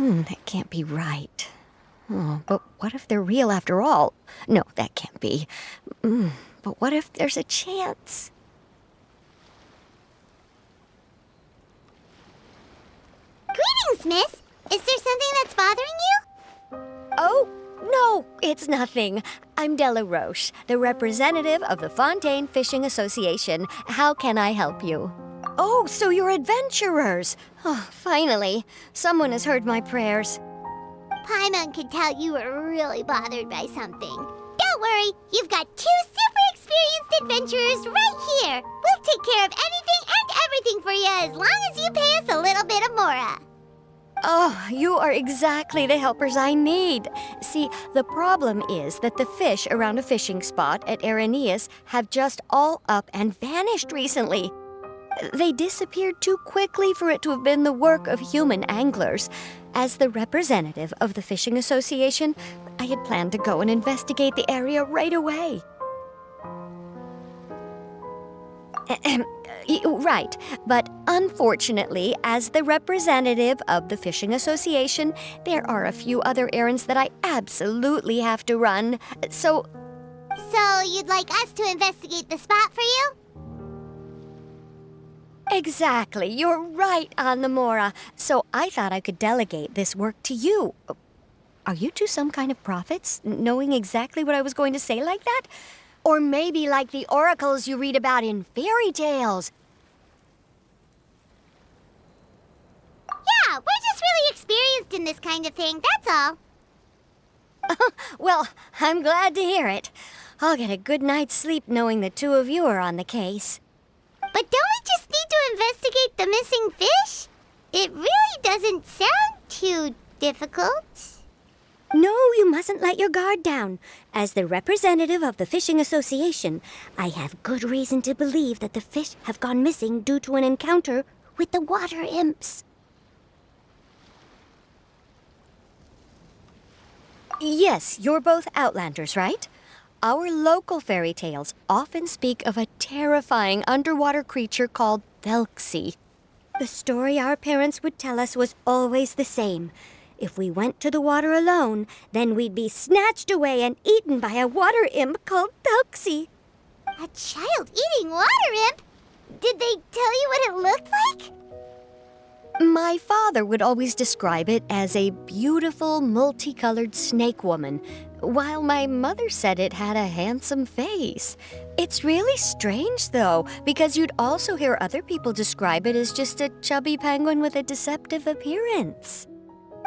That can't be right. Oh, but what if they're real after all? No, that can't be. But what if there's a chance? Greetings, miss. Is there something that's bothering you? Oh, no, it's nothing. I'm Della Roche, the representative of the Fontaine Fishing Association. How can I help you? Oh, so you're adventurers. Oh, finally, someone has heard my prayers. Paimon could tell you were really bothered by something. Don't worry, you've got 2 super experienced adventurers right here. We'll take care of anything and everything for you as long as you pay us a little bit of mora. Oh, you are exactly the helpers I need. See, the problem is that the fish around a fishing spot at Irenaeus have just all up and vanished recently. They disappeared too quickly for it to have been the work of human anglers. As the representative of the Fishing Association, I had planned to go and investigate the area right away. Right, but unfortunately, as the representative of the Fishing Association, there are a few other errands that I absolutely have to run. So you'd like us to investigate the spot for you? Exactly, you're right on the mora. So I thought I could delegate this work to you. Are you two some kind of prophets, knowing exactly what I was going to say like that? Or maybe like the oracles you read about in fairy tales. Yeah, we're just really experienced in this kind of thing, that's all. Well, I'm glad to hear it. I'll get a good night's sleep knowing the two of you are on the case. But don't we just need to investigate the missing fish? It really doesn't sound too difficult. No, you mustn't let your guard down. As the representative of the Fishing Association, I have good reason to believe that the fish have gone missing due to an encounter with the water imps. Yes, you're both Outlanders, right? Our local fairy tales often speak of a terrifying underwater creature called Thelxie. The story our parents would tell us was always the same. If we went to the water alone, then we'd be snatched away and eaten by a water imp called Thelxie. A child-eating water imp? Did they tell you what it looked like? My father would always describe it as a beautiful, multicolored snake woman, while my mother said it had a handsome face. It's really strange, though, because you'd also hear other people describe it as just a chubby penguin with a deceptive appearance.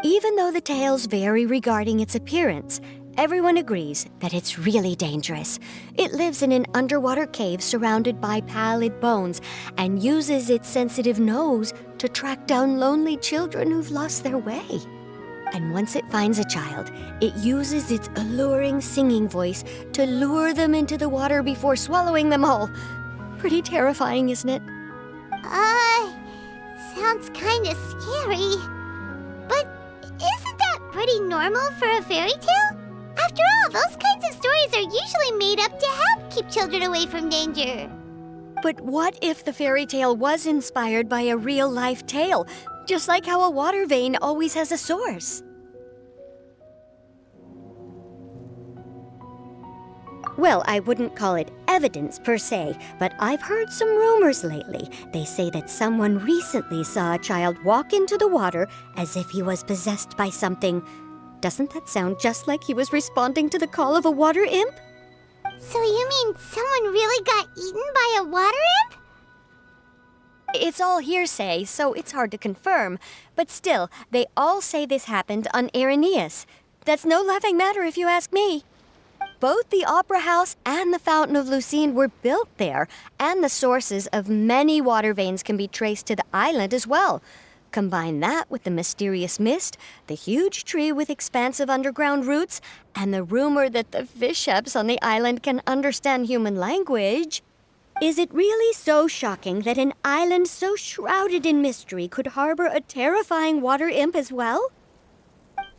Even though the tales vary regarding its appearance, everyone agrees that it's really dangerous. It lives in an underwater cave surrounded by pallid bones and uses its sensitive nose to track down lonely children who've lost their way. And once it finds a child, it uses its alluring singing voice to lure them into the water before swallowing them all. Pretty terrifying, isn't it? Sounds kinda scary. But isn't that pretty normal for a fairy tale? After all, those kinds of stories are usually made up to help keep children away from danger. But what if the fairy tale was inspired by a real-life tale, just like how a water vein always has a source? Well, I wouldn't call it evidence per se, but I've heard some rumors lately. They say that someone recently saw a child walk into the water as if he was possessed by something. Doesn't that sound just like he was responding to the call of a water imp? So you mean someone really got eaten by a water imp? It's all hearsay, so it's hard to confirm. But still, they all say this happened on Irenaeus. That's no laughing matter if you ask me. Both the Opera House and the Fountain of Lucine were built there, and the sources of many water veins can be traced to the island as well. Combine that with the mysterious mist, the huge tree with expansive underground roots, and the rumor that the fish chefs on the island can understand human language. Is it really so shocking that an island so shrouded in mystery could harbor a terrifying water imp as well?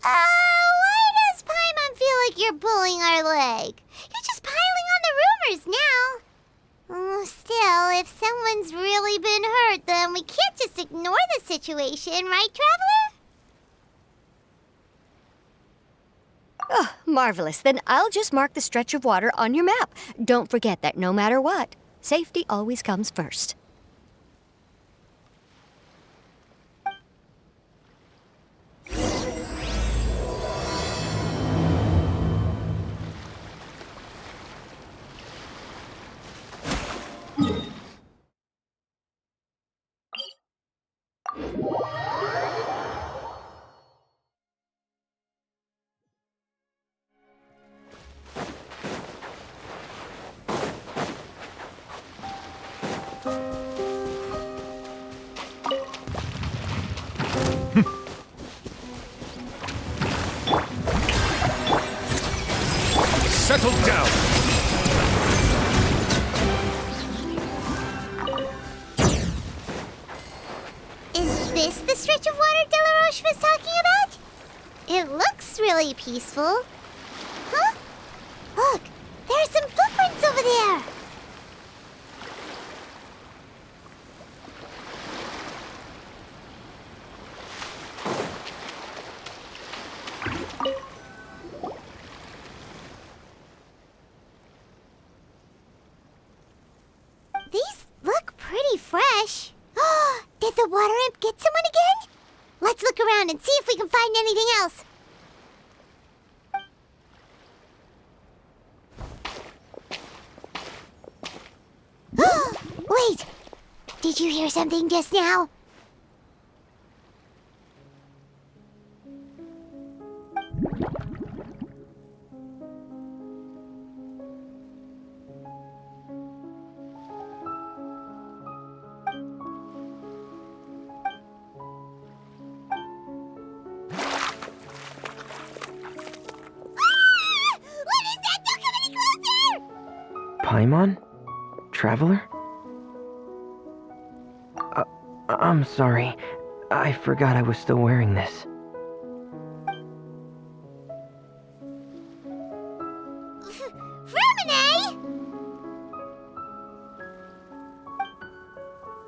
Why does Paimon feel like you're pulling our leg? You're just piling on the rumors now. Still, if someone's really been hurt, then we can't just ignore the situation, right, Traveler? Oh, marvelous. Then I'll just mark the stretch of water on your map. Don't forget that no matter what, safety always comes first. Settle down! Is this the stretch of water Delaroche was talking about? It looks really peaceful. Huh? Look, there are some footprints over there. These look pretty fresh. Did the water imp get someone again? Let's look around and see if we can find anything else. Wait! Did you hear something just now? What is that? Don't come any closer! Paimon? Traveler? I'm sorry. I forgot I was still wearing this. Fremine!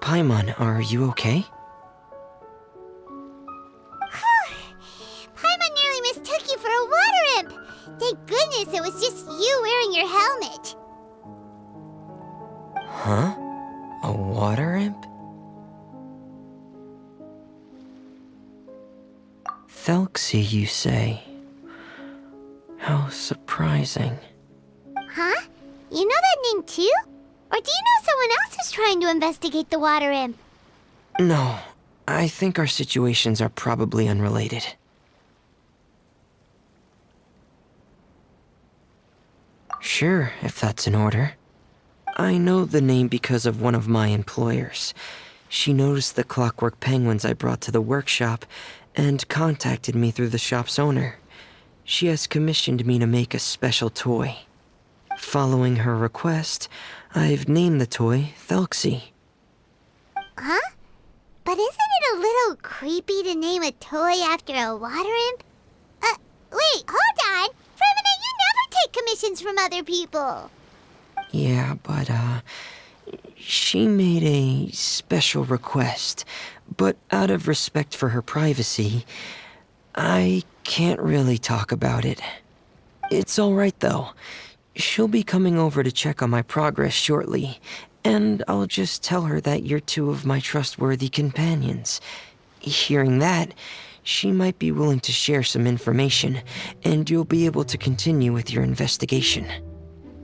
Paimon, are you okay? Paimon nearly mistook you for a water imp. Thank goodness it was just you wearing your helmet. Huh? A water imp? Thelxie, you say? How surprising. Huh? You know that name too? Or do you know someone else is trying to investigate the water imp? No, I think our situations are probably unrelated. Sure, if that's in order. I know the name because of one of my employers. She noticed the clockwork penguins I brought to the workshop and contacted me through the shop's owner. She has commissioned me to make a special toy. Following her request, I've named the toy Thelxie. Huh? But isn't it a little creepy to name a toy after a water imp? Wait, hold on! Fremine, you never take commissions from other people! Yeah, but, she made a special request, but out of respect for her privacy, I can't really talk about it. It's alright though. She'll be coming over to check on my progress shortly, and I'll just tell her that you're two of my trustworthy companions. Hearing that, she might be willing to share some information, and you'll be able to continue with your investigation.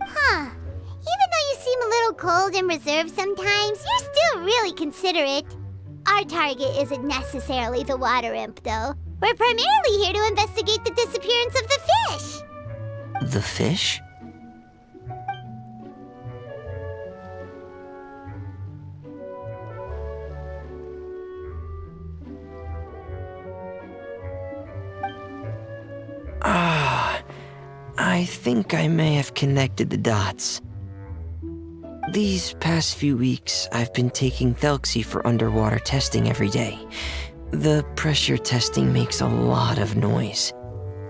Huh. Even though you seem a little cold and reserved sometimes, you're still really considerate. Our target isn't necessarily the water imp, though. We're primarily here to investigate the disappearance of the fish. The fish? I think I may have connected the dots. These past few weeks, I've been taking Thelxie for underwater testing every day. The pressure testing makes a lot of noise.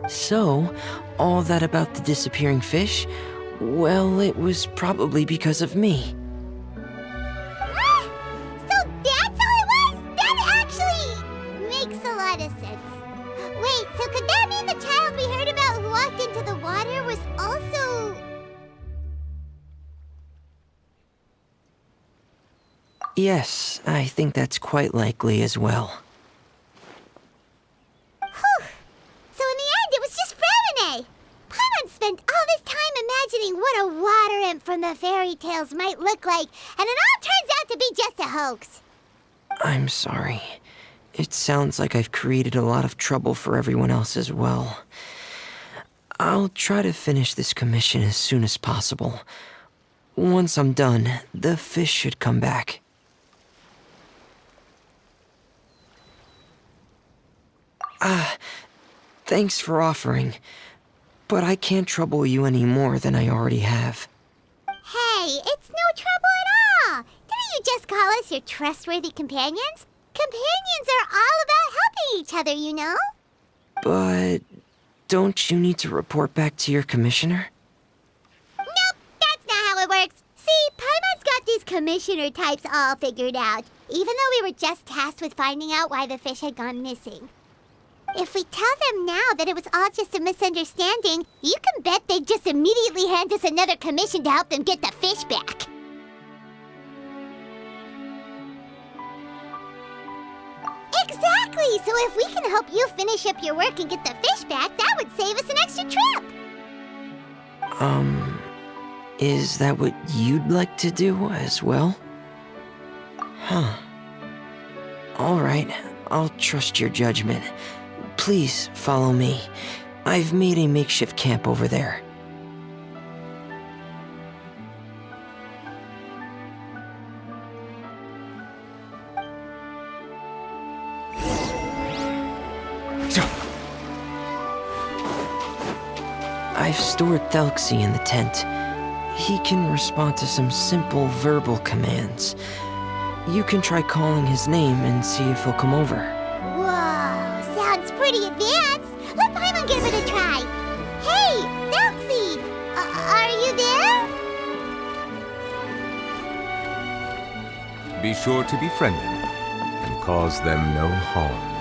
So, all that about the disappearing fish, well, it was probably because of me. So that's all it was? That actually makes a lot of sense. Wait, so could that mean the child we heard about who walked Yes, I think that's quite likely as well. Whew. So in the end, it was just Fremine. Paimon spent all this time imagining what a water imp from the fairy tales might look like, and it all turns out to be just a hoax. I'm sorry. It sounds like I've created a lot of trouble for everyone else as well. I'll try to finish this commission as soon as possible. Once I'm done, the fish should come back. Thanks for offering, but I can't trouble you any more than I already have. Hey, it's no trouble at all. Didn't you just call us your trustworthy companions? Companions are all about helping each other, you know? But don't you need to report back to your commissioner? Nope, that's not how it works. See, Paimon's got these commissioner types all figured out, even though we were just tasked with finding out why the fish had gone missing. If we tell them now that it was all just a misunderstanding, you can bet they'd just immediately hand us another commission to help them get the fish back. Exactly! So if we can help you finish up your work and get the fish back, that would save us an extra trip! Is that what you'd like to do as well? Huh. Alright, I'll trust your judgment. Please follow me. I've made a makeshift camp over there. I've stored Thelxie in the tent. He can respond to some simple verbal commands. You can try calling his name and see if he'll come over. Whoa, sounds pretty advanced. Let Paimon give it a try. Hey, Thelxie! Are you there? Be sure to be friendly and cause them no harm.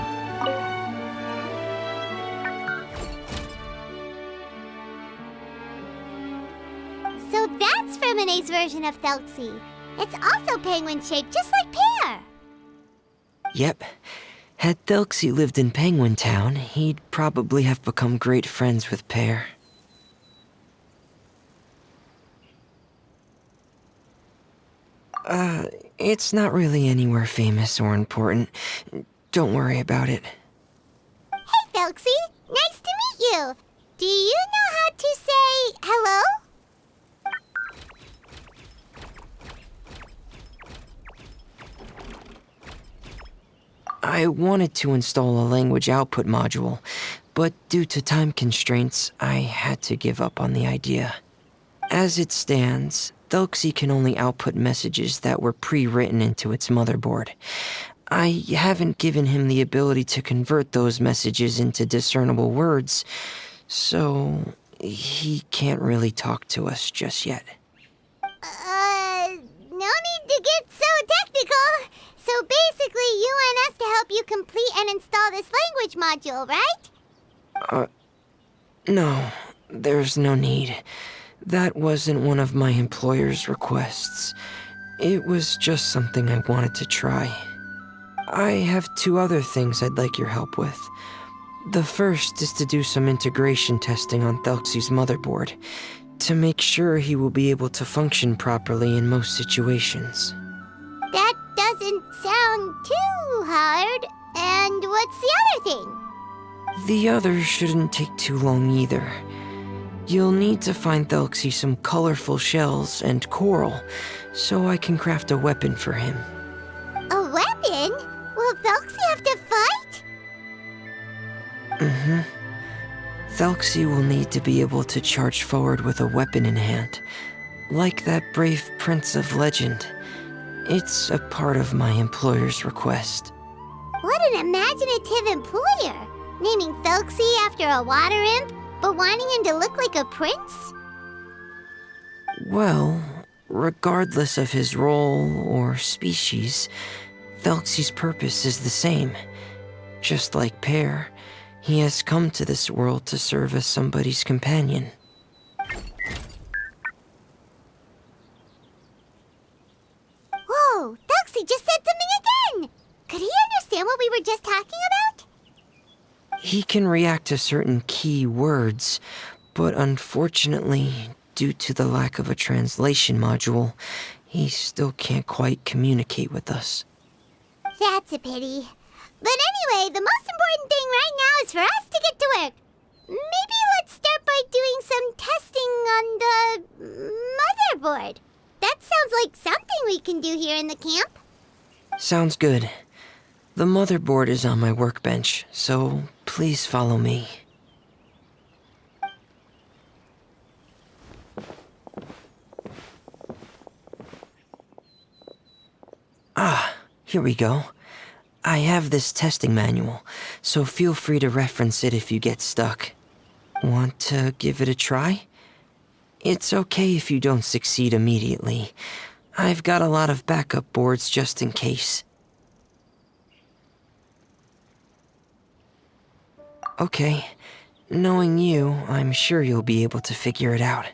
So that's Fremine's version of Thelxie. It's also penguin-shaped, just like Pear. Yep. Had Thelxie lived in Penguin Town, he'd probably have become great friends with Pear. It's not really anywhere famous or important. Don't worry about it. Hey, Thelxie! Nice to meet you! Do you know how to say hello? I wanted to install a language output module, but due to time constraints, I had to give up on the idea. As it stands, Thelxie can only output messages that were pre-written into its motherboard. I haven't given him the ability to convert those messages into discernible words, so he can't really talk to us just yet. No need to get so technical. So basically, you want us to help you complete and install this language module, right? No, there's no need. That wasn't one of my employer's requests. It was just something I wanted to try. I have 2 other things I'd like your help with. The first is to do some integration testing on Thelxie's motherboard, to make sure he will be able to function properly in most situations. That doesn't sound too hard. And what's the other thing? The other shouldn't take too long either. You'll need to find Thelxie some colorful shells and coral, so I can craft a weapon for him. A weapon? Will Thelxie have to fight? Mm-hmm. Thelxie will need to be able to charge forward with a weapon in hand, like that brave prince of legend. It's a part of my employer's request. What an imaginative employer! Naming Thelxie after a water imp, but wanting him to look like a prince? Well, regardless of his role or species, Thelxie's purpose is the same. Just like Pear, he has come to this world to serve as somebody's companion. Whoa, Thelxie he just said something again! Could he understand what we were just talking about? He can react to certain key words, but unfortunately, due to the lack of a translation module, he still can't quite communicate with us. That's a pity. But anyway, the most important thing right now is for us to get to work. Maybe let's start by doing some testing on the motherboard. That sounds like something we can do here in the camp. Sounds good. The motherboard is on my workbench, so please follow me. Ah, here we go. I have this testing manual, so feel free to reference it if you get stuck. Want to give it a try? It's okay if you don't succeed immediately. I've got a lot of backup boards just in case. Okay, knowing you, I'm sure you'll be able to figure it out.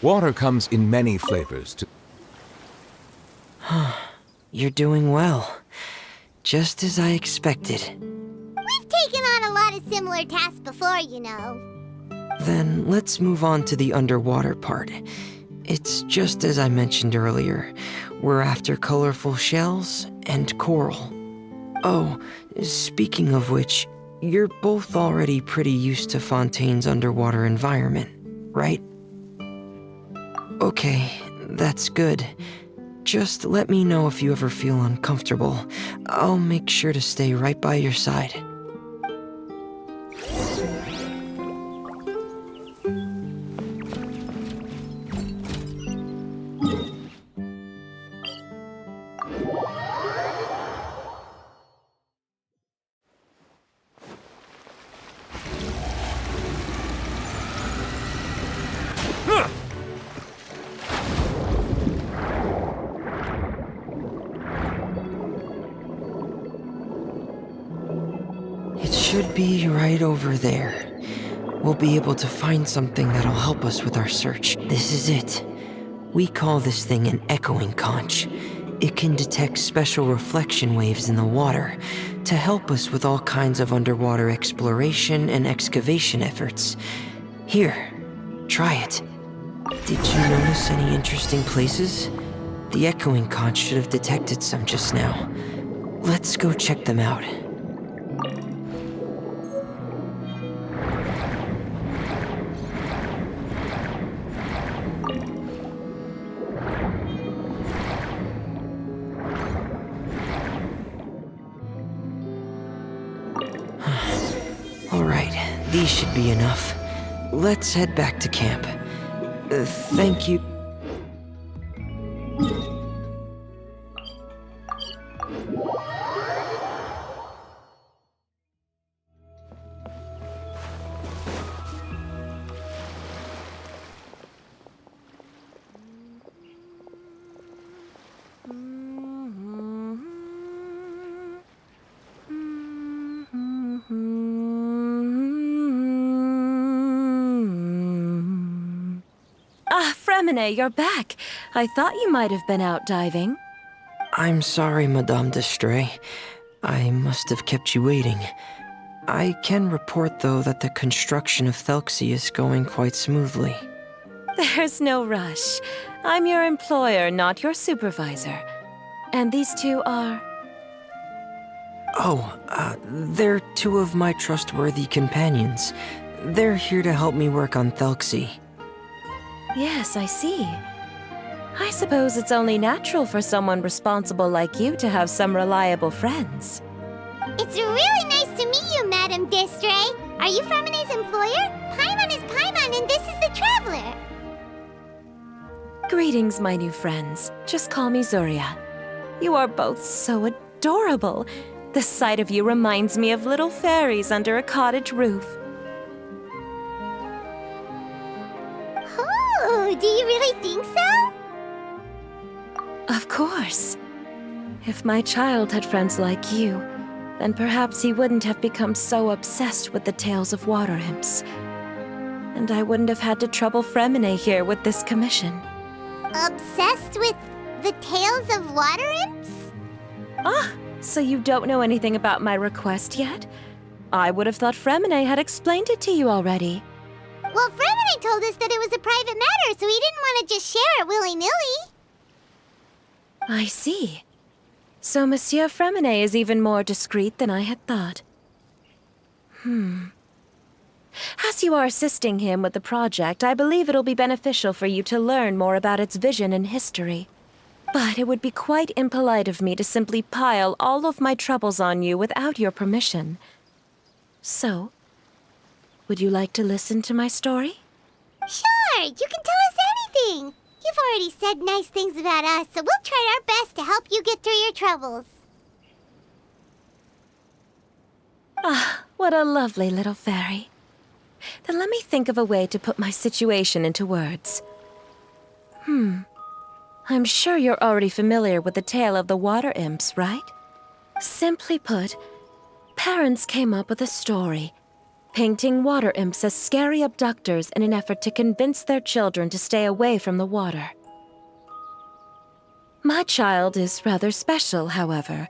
Water comes in many flavors. You're doing well. Just as I expected. We've taken on a lot of similar tasks before, you know. Then let's move on to the underwater part. It's just as I mentioned earlier. We're after colorful shells and coral. Oh, speaking of which, you're both already pretty used to Fontaine's underwater environment, right? Okay, that's good. Just let me know if you ever feel uncomfortable. I'll make sure to stay right by your side. It should be right over there. We'll be able to find something that'll help us with our search. This is it. We call this thing an echoing conch. It can detect special reflection waves in the water to help us with all kinds of underwater exploration and excavation efforts. Here, try it. Did you notice any interesting places? The echoing conch should have detected some just now. Let's go check them out. Alright, these should be enough. Let's head back to camp. Thank you. Ah, Fremine, you're back. I thought you might have been out diving. I'm sorry, Madame d'Estray. I must have kept you waiting. I can report, though, that the construction of Thelxie is going quite smoothly. There's no rush. I'm your employer, not your supervisor. And these two are... Oh, they're two of my trustworthy companions. They're here to help me work on Thelxie. Yes, I see. I suppose it's only natural for someone responsible like you to have some reliable friends. It's really nice to meet you, Madame Destray. Are you Fremine's employer? Paimon is Paimon, and this is the Traveler. Greetings, my new friends. Just call me Zuria. You are both so adorable. The sight of you reminds me of little fairies under a cottage roof. Oh, do you really think so? Of course. If my child had friends like you, then perhaps he wouldn't have become so obsessed with the tales of water imps. And I wouldn't have had to trouble Fremine here with this commission. Obsessed with the tales of water imps? Ah, so you don't know anything about my request yet? I would have thought Fremine had explained it to you already. Well, Fremine told us that it was a private matter, so he didn't want to just share it willy-nilly. I see. So Monsieur Fremine is even more discreet than I had thought. As you are assisting him with the project, I believe it'll be beneficial for you to learn more about its vision and history. But it would be quite impolite of me to simply pile all of my troubles on you without your permission. So, would you like to listen to my story? Sure, you can tell us anything. You've already said nice things about us, so we'll try our best to help you get through your troubles. Ah, what a lovely little fairy. Then let me think of a way to put my situation into words. I'm sure you're already familiar with the tale of the water imps, right? Simply put, parents came up with a story, painting water imps as scary abductors in an effort to convince their children to stay away from the water. My child is rather special, however.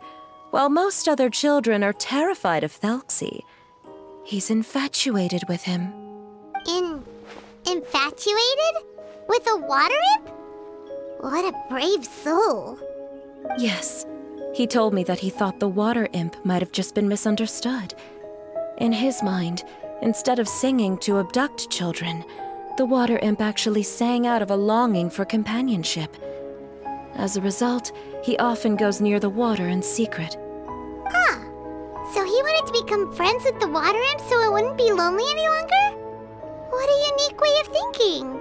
While most other children are terrified of Thelxie, he's infatuated with him. Infatuated? With a water imp? What a brave soul. Yes, he told me that he thought the water imp might have just been misunderstood. In his mind, instead of singing to abduct children, the water imp actually sang out of a longing for companionship. As a result, he often goes near the water in secret. Huh. So he wanted to become friends with the water imp so it wouldn't be lonely any longer? What a unique way of thinking.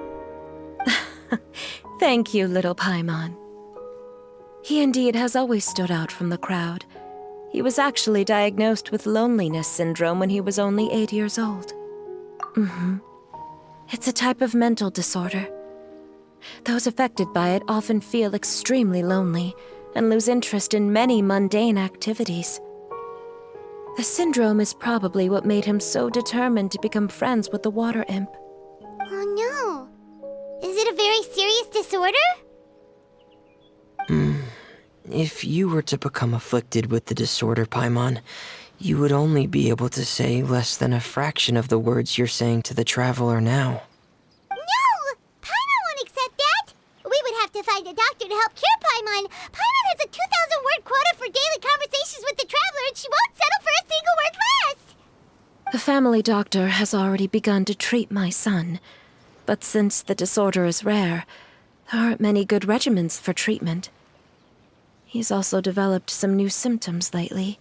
Thank you, little Paimon. He indeed has always stood out from the crowd. He was actually diagnosed with loneliness syndrome when he was only 8 years old. It's a type of mental disorder. Those affected by it often feel extremely lonely and lose interest in many mundane activities. The syndrome is probably what made him so determined to become friends with the water imp. Oh no. Is it a very serious disorder? If you were to become afflicted with the disorder, Paimon, you would only be able to say less than a fraction of the words you're saying to the Traveler now. No! Paimon won't accept that! We would have to find a doctor to help cure Paimon. Paimon has a 2,000-word quota for daily conversations with the Traveler, and she won't settle for a single word less! The family doctor has already begun to treat my son, but since the disorder is rare, there aren't many good regimens for treatment. He's also developed some new symptoms lately,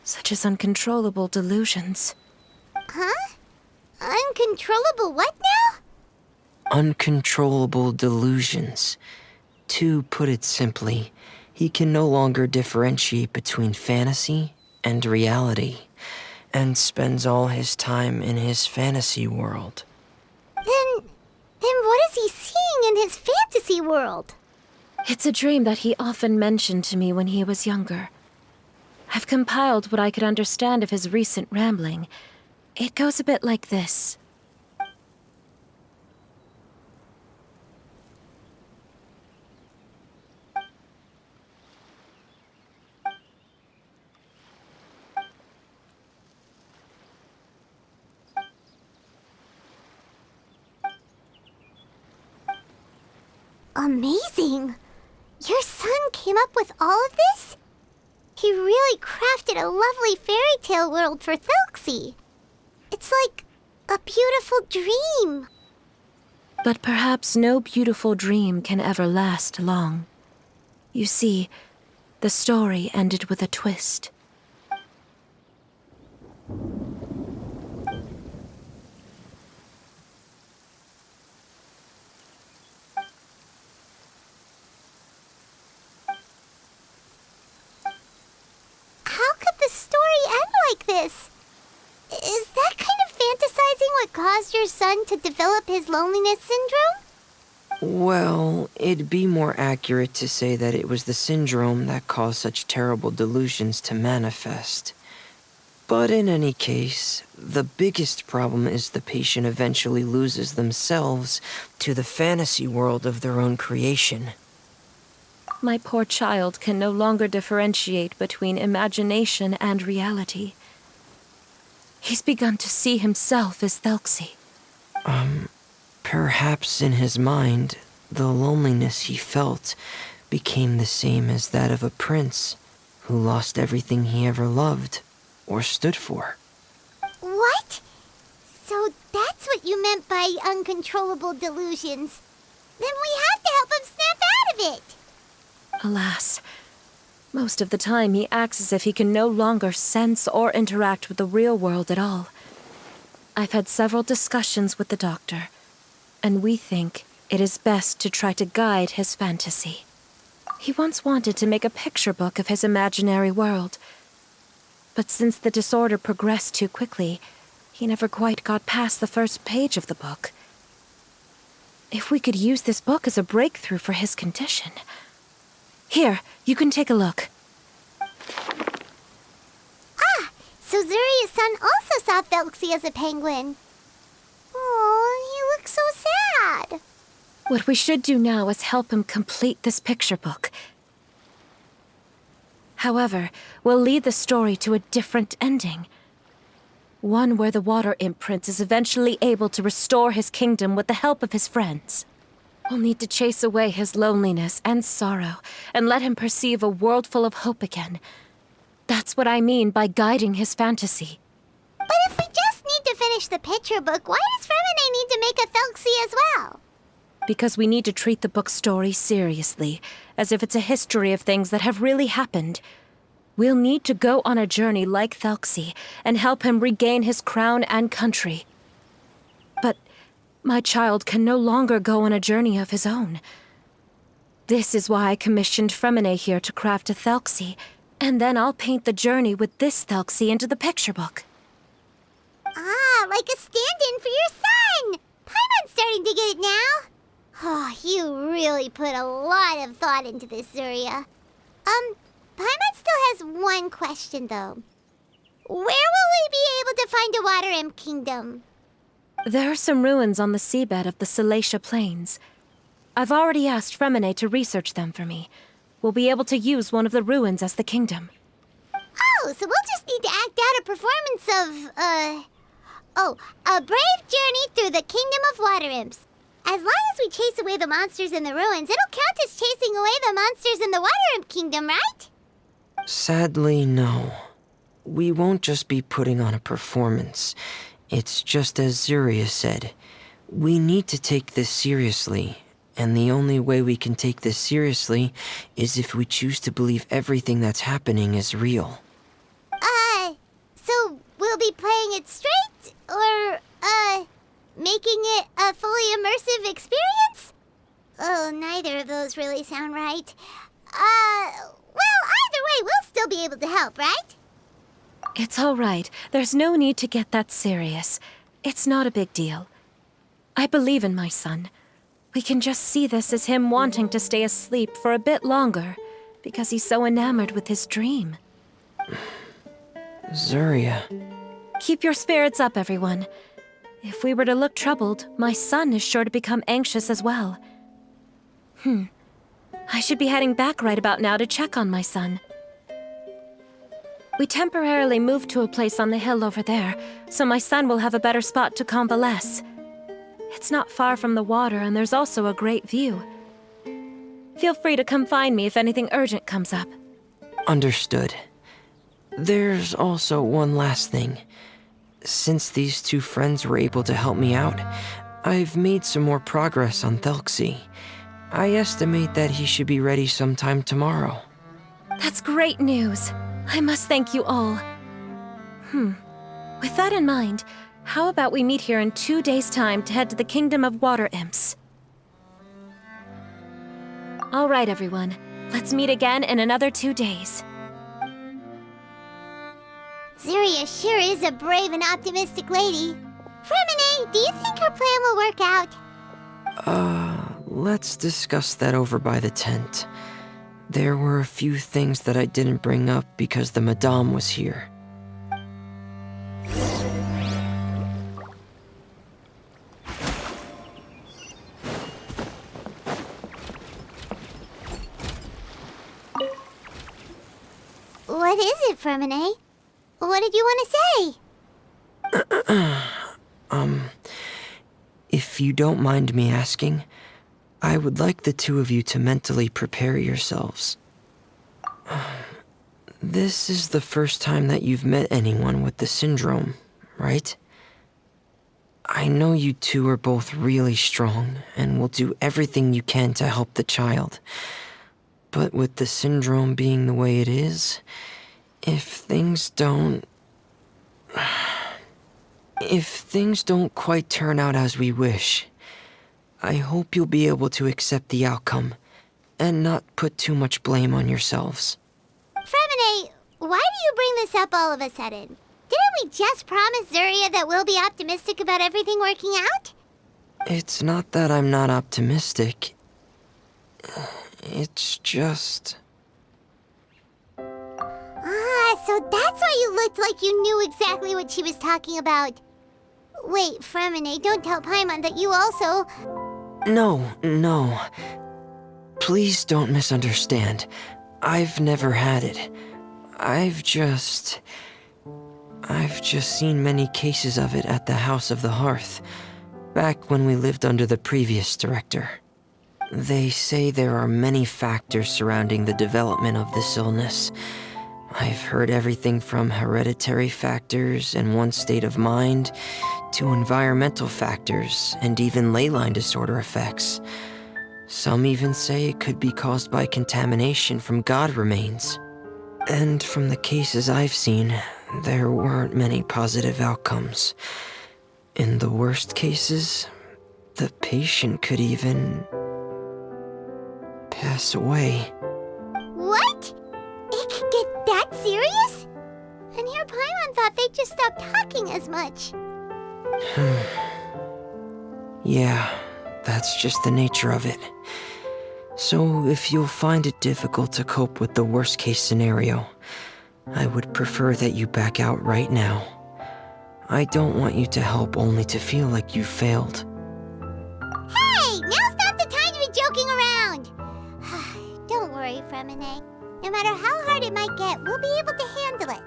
such as uncontrollable delusions. Huh? Uncontrollable what now? Uncontrollable delusions. To put it simply, he can no longer differentiate between fantasy and reality, and spends all his time in his fantasy world. Then what is he seeing in his fantasy world? It's a dream that he often mentioned to me when he was younger. I've compiled what I could understand of his recent rambling. It goes a bit like this. Amazing! Your son came up with all of this? He really crafted a lovely fairy tale world for Thelxie. It's like a beautiful dream. But perhaps no beautiful dream can ever last long. You see, the story ended with a twist. curious. Is that kind of fantasizing what caused your son to develop his loneliness syndrome? Well, it'd be more accurate to say that it was the syndrome that caused such terrible delusions to manifest. But in any case, the biggest problem is the patient eventually loses themselves to the fantasy world of their own creation. My poor child can no longer differentiate between imagination and reality. He's begun to see himself as Thelxie. Perhaps in his mind, the loneliness he felt became the same as that of a prince who lost everything he ever loved or stood for. What? So that's what you meant by uncontrollable delusions. Then we have to help him snap out of it. Alas, most of the time he acts as if he can no longer sense or interact with the real world at all. I've had several discussions with the doctor, and we think it is best to try to guide his fantasy. He once wanted to make a picture book of his imaginary world, but since the disorder progressed too quickly, he never quite got past the first page of the book. If we could use this book as a breakthrough for his condition... Here, you can take a look. So Zuria's son also saw Thelxie as a penguin. Oh, he looks so sad. What we should do now is help him complete this picture book. However, we'll lead the story to a different ending. One where the Water Imp Prince is eventually able to restore his kingdom with the help of his friends. We'll need to chase away his loneliness and sorrow and let him perceive a world full of hope again. That's what I mean by guiding his fantasy. But if we just need to finish the picture book, why does Fremine need to make a Thelxie as well? Because we need to treat the book's story seriously, as if it's a history of things that have really happened. We'll need to go on a journey like Thelxie and help him regain his crown and country. But my child can no longer go on a journey of his own. This is why I commissioned Fremine here to craft a Thelxie, and then I'll paint the journey with this Thelxie into the picture book. Ah, like a stand-in for your son! Paimon's starting to get it now. Oh, you really put a lot of thought into this, Zuria. Paimon still has one question, though. Where will we be able to find a Water Imp Kingdom? There are some ruins on the seabed of the Thelxie Plains. I've already asked Fremine to research them for me. We'll be able to use one of the ruins as the kingdom. Oh, so we'll just need to act out a performance of, a brave journey through the Kingdom of Water Imps. As long as we chase away the monsters in the ruins, it'll count as chasing away the monsters in the Water Imp Kingdom, right? Sadly, no. We won't just be putting on a performance. It's just as Zuria said. We need to take this seriously. And the only way we can take this seriously is if we choose to believe everything that's happening is real. So we'll be playing it straight? Or, making it a fully immersive experience? Oh, neither of those really sound right. Well, either way, we'll still be able to help, right? It's all right. There's no need to get that serious. It's not a big deal. I believe in my son. We can just see this as him wanting to stay asleep for a bit longer, because he's so enamored with his dream. Zuria. Keep your spirits up, everyone. If we were to look troubled, my son is sure to become anxious as well. I should be heading back right about now to check on my son. We temporarily moved to a place on the hill over there, so my son will have a better spot to convalesce. It's not far from the water, and there's also a great view. Feel free to come find me if anything urgent comes up. Understood. There's also one last thing. Since these two friends were able to help me out, I've made some more progress on Thelxie. I estimate that he should be ready sometime tomorrow. That's great news. I must thank you all. With that in mind, how about we meet here in 2 days' time to head to the Kingdom of Water Imps? All right, everyone. Let's meet again in another 2 days. Zuria sure is a brave and optimistic lady. Fremine, do you think her plan will work out? Let's discuss that over by the tent. There were a few things that I didn't bring up because the Madame was here. What is it, Fremine? What did you want to say? If you don't mind me asking, I would like the two of you to mentally prepare yourselves. This is the first time that you've met anyone with the syndrome, right? I know you two are both really strong and will do everything you can to help the child. But with the syndrome being the way it is, if things don't quite turn out as we wish, I hope you'll be able to accept the outcome and not put too much blame on yourselves. Fremine, why do you bring this up all of a sudden? Didn't we just promise Zuria that we'll be optimistic about everything working out? It's not that I'm not optimistic. It's just... So that's why you looked like you knew exactly what she was talking about. Wait, Fremine, don't tell Paimon that you also... No. Please don't misunderstand. I've never had it. I've just seen many cases of it at the House of the Hearth, back when we lived under the previous director. They say there are many factors surrounding the development of this illness. I've heard everything from hereditary factors and one's state of mind, to environmental factors and even ley line disorder effects. Some even say it could be caused by contamination from god remains. And from the cases I've seen, there weren't many positive outcomes. In the worst cases, the patient could even pass away. What? It could get that serious? And here Paimon thought they'd just stop talking as much. Yeah, that's just the nature of it. So if you'll find it difficult to cope with the worst case scenario, I would prefer that you back out right now. I don't want you to help only to feel like you failed. Hey, now's not the time to be joking around. Don't worry, Fremine. No matter how hard it might get, we'll be able to handle it.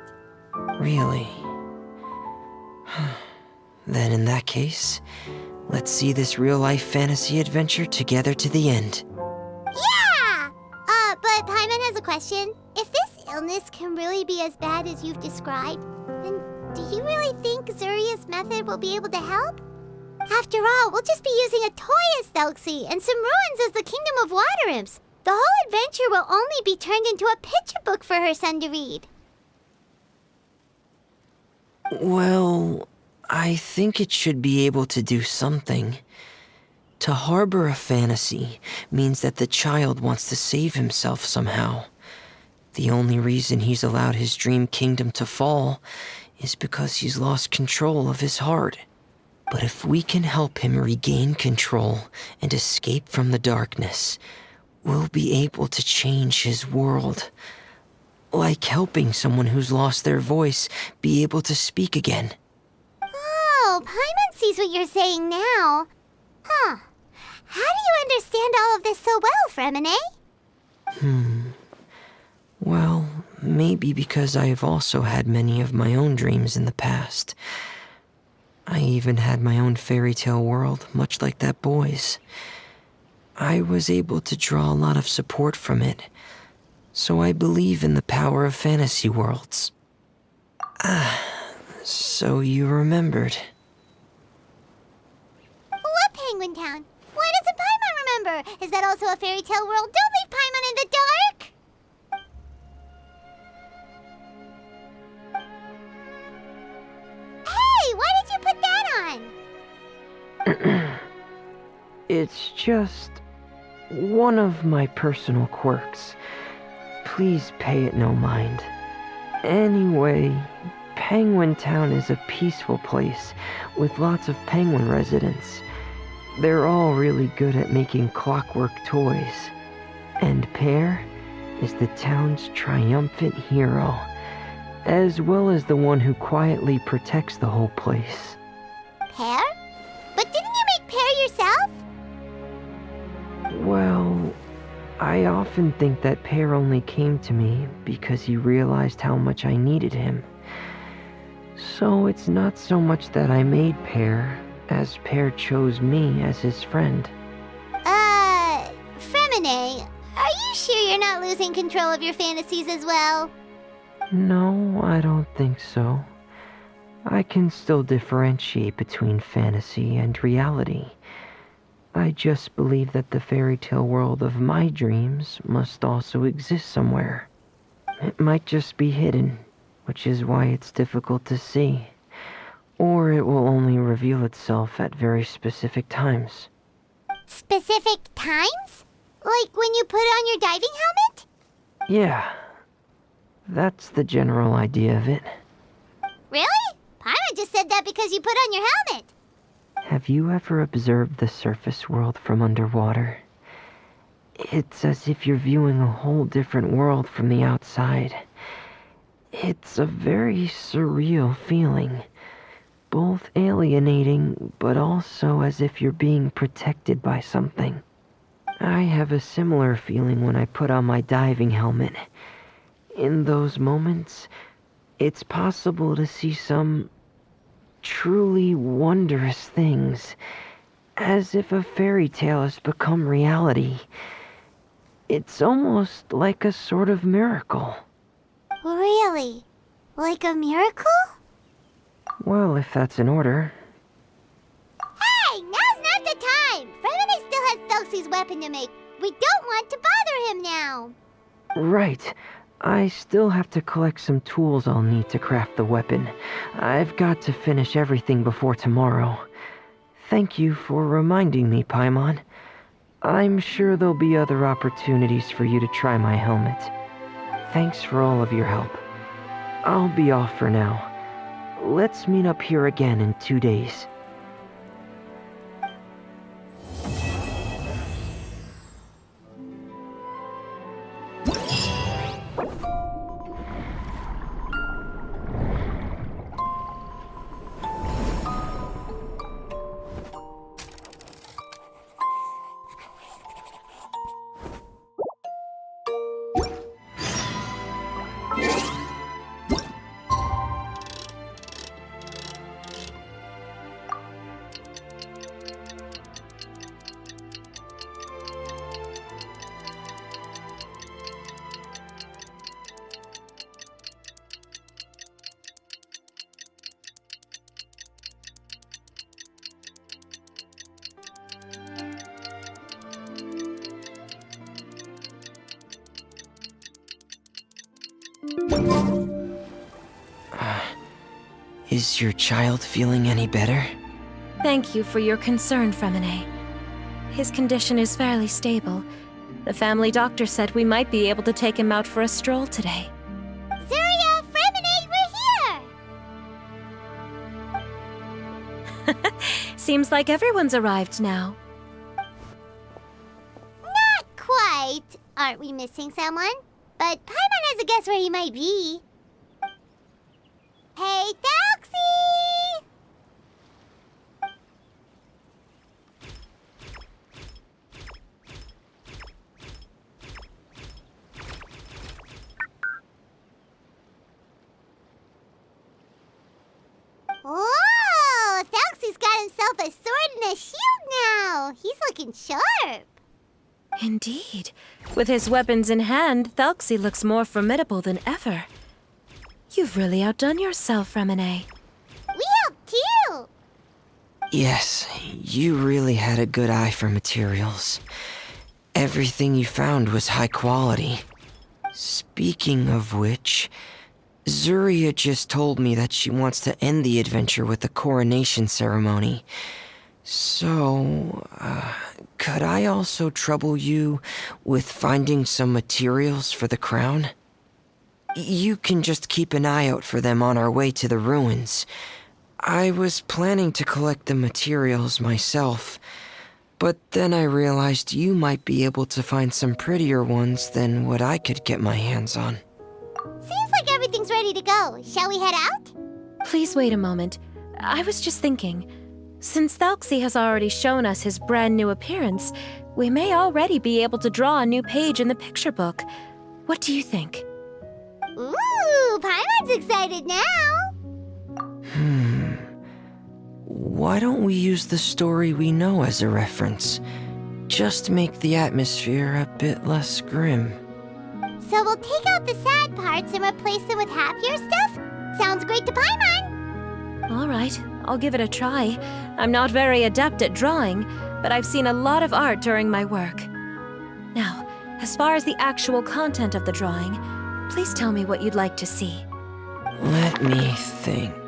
Really? Then in that case, let's see this real-life fantasy adventure together to the end. Yeah! But Paimon has a question. If this illness can really be as bad as you've described, then do you really think Zuria's method will be able to help? After all, we'll just be using a toy as Thelxie and some ruins as the Kingdom of Water Imps. The whole adventure will only be turned into a picture book for her son to read. Well, I think it should be able to do something. To harbor a fantasy means that the child wants to save himself somehow. The only reason he's allowed his dream kingdom to fall is because he's lost control of his heart. But if we can help him regain control and escape from the darkness, we'll be able to change his world. Like helping someone who's lost their voice be able to speak again. Oh, Paimon sees what you're saying now. Huh. How do you understand all of this so well, Fremine? Well, maybe because I have also had many of my own dreams in the past. I even had my own fairy tale world, much like that boy's. I was able to draw a lot of support from it, so I believe in the power of fantasy worlds. So you remembered. What Penguin Town? Why doesn't Paimon remember? Is that also a fairy tale world? Don't leave Paimon in the dark! Hey, why did you put that on? It's just one of my personal quirks. Please pay it no mind. Anyway, Penguin Town is a peaceful place with lots of penguin residents. They're all really good at making clockwork toys. And Pear is the town's triumphant hero, as well as the one who quietly protects the whole place. Pear? But didn't you make Pear yourself? Well, I often think that Pear only came to me because he realized how much I needed him. So it's not so much that I made Pear, as Pear chose me as his friend. Fremine, are you sure you're not losing control of your fantasies as well? No, I don't think so. I can still differentiate between fantasy and reality. I just believe that the fairy tale world of my dreams must also exist somewhere. It might just be hidden, which is why it's difficult to see. Or it will only reveal itself at very specific times. Specific times? Like when you put on your diving helmet? Yeah, that's the general idea of it. Really? Paimon just said that because you put on your helmet. Have you ever observed the surface world from underwater? It's as if you're viewing a whole different world from the outside. It's a very surreal feeling. Both alienating, but also as if you're being protected by something. I have a similar feeling when I put on my diving helmet. In those moments, it's possible to see some truly wondrous things, as if a fairy tale has become reality. It's almost like a sort of miracle. Really? Like a miracle? Well, if that's in order. Hey, now's not the time! Fremine still has Thelxie's weapon to make. We don't want to bother him now. Right. I still have to collect some tools I'll need to craft the weapon. I've got to finish everything before tomorrow. Thank you for reminding me, Paimon. I'm sure there'll be other opportunities for you to try my helmet. Thanks for all of your help. I'll be off for now. Let's meet up here again in 2 days. Is your child feeling any better? Thank you for your concern, Fremine. His condition is fairly stable. The family doctor said we might be able to take him out for a stroll today. Zuria, Fremine, we're here! Seems like everyone's arrived now. Not quite. Aren't we missing someone? But Paimon has a guess where he might be. Hey, Thelxie! Whoa! Thelxie's got himself a sword and a shield now. He's looking sharp. Indeed. With his weapons in hand, Thelxie looks more formidable than ever. You've really outdone yourself, Fremine. We helped too. Yes, you really had a good eye for materials. Everything you found was high quality. Speaking of which, Zuria just told me that she wants to end the adventure with a coronation ceremony. So, could I also trouble you with finding some materials for the crown? You can just keep an eye out for them on our way to the ruins. I was planning to collect the materials myself, but then I realized you might be able to find some prettier ones than what I could get my hands on. Seems like everything's ready to go. Shall we head out? Please wait a moment. I was just thinking. Since Thelxie has already shown us his brand new appearance, we may already be able to draw a new page in the picture book. What do you think? Ooh, Paimon's excited now. Why don't we use the story we know as a reference? Just make the atmosphere a bit less grim. So we'll take out the sad parts and replace them with happier stuff? Sounds great to Paimon. All right, I'll give it a try. I'm not very adept at drawing, but I've seen a lot of art during my work. Now, as far as the actual content of the drawing, please tell me what you'd like to see. Let me think.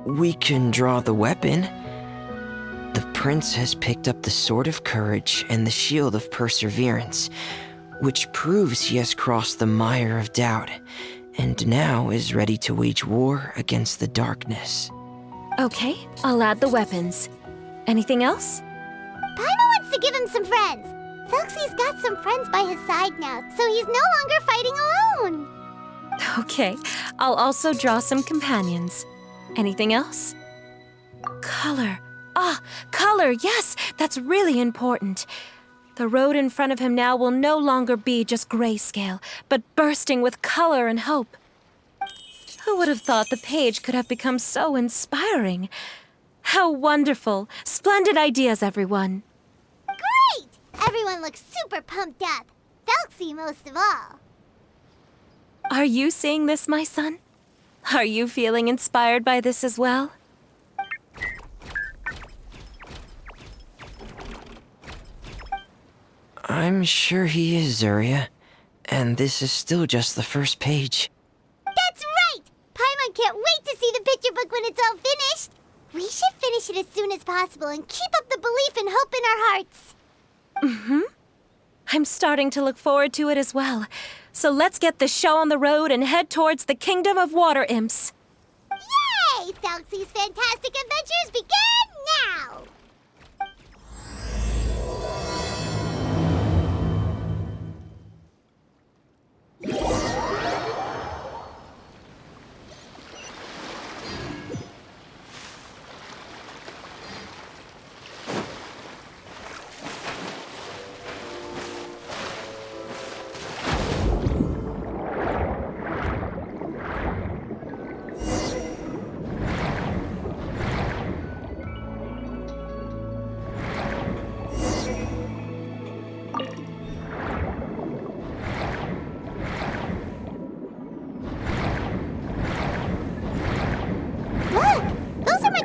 We can draw the weapon. The prince has picked up the Sword of Courage and the Shield of Perseverance, which proves he has crossed the mire of doubt, and now is ready to wage war against the darkness. Okay, I'll add the weapons. Anything else? Paimon wants to give him some friends. Thelxie's got some friends by his side now, so he's no longer fighting alone. Okay, I'll also draw some companions. Anything else? Color. Ah, color, yes, that's really important. The road in front of him now will no longer be just grayscale, but bursting with color and hope. Who would have thought the page could have become so inspiring? How wonderful! Splendid ideas, everyone. Great! Everyone looks super pumped up. Thelxie most of all. Are you seeing this, my son? Are you feeling inspired by this as well? I'm sure he is, Zuria. And this is still just the first page. That's right! Paimon can't wait to see the picture book when it's all finished. We should finish it as soon as possible and keep up the belief and hope in our hearts. I'm starting to look forward to it as well. So let's get the show on the road and head towards the Kingdom of Water Imps. Yay! Thelxie's fantastic adventures begin now!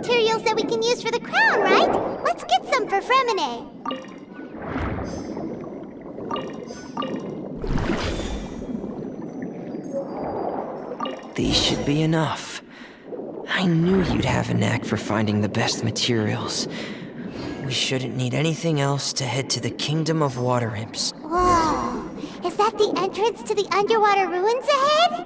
Materials that we can use for the crown, right? Let's get some for Fremine. These should be enough. I knew you'd have a knack for finding the best materials. We shouldn't need anything else to head to the Kingdom of Water Imps. Whoa! Is that the entrance to the underwater ruins ahead?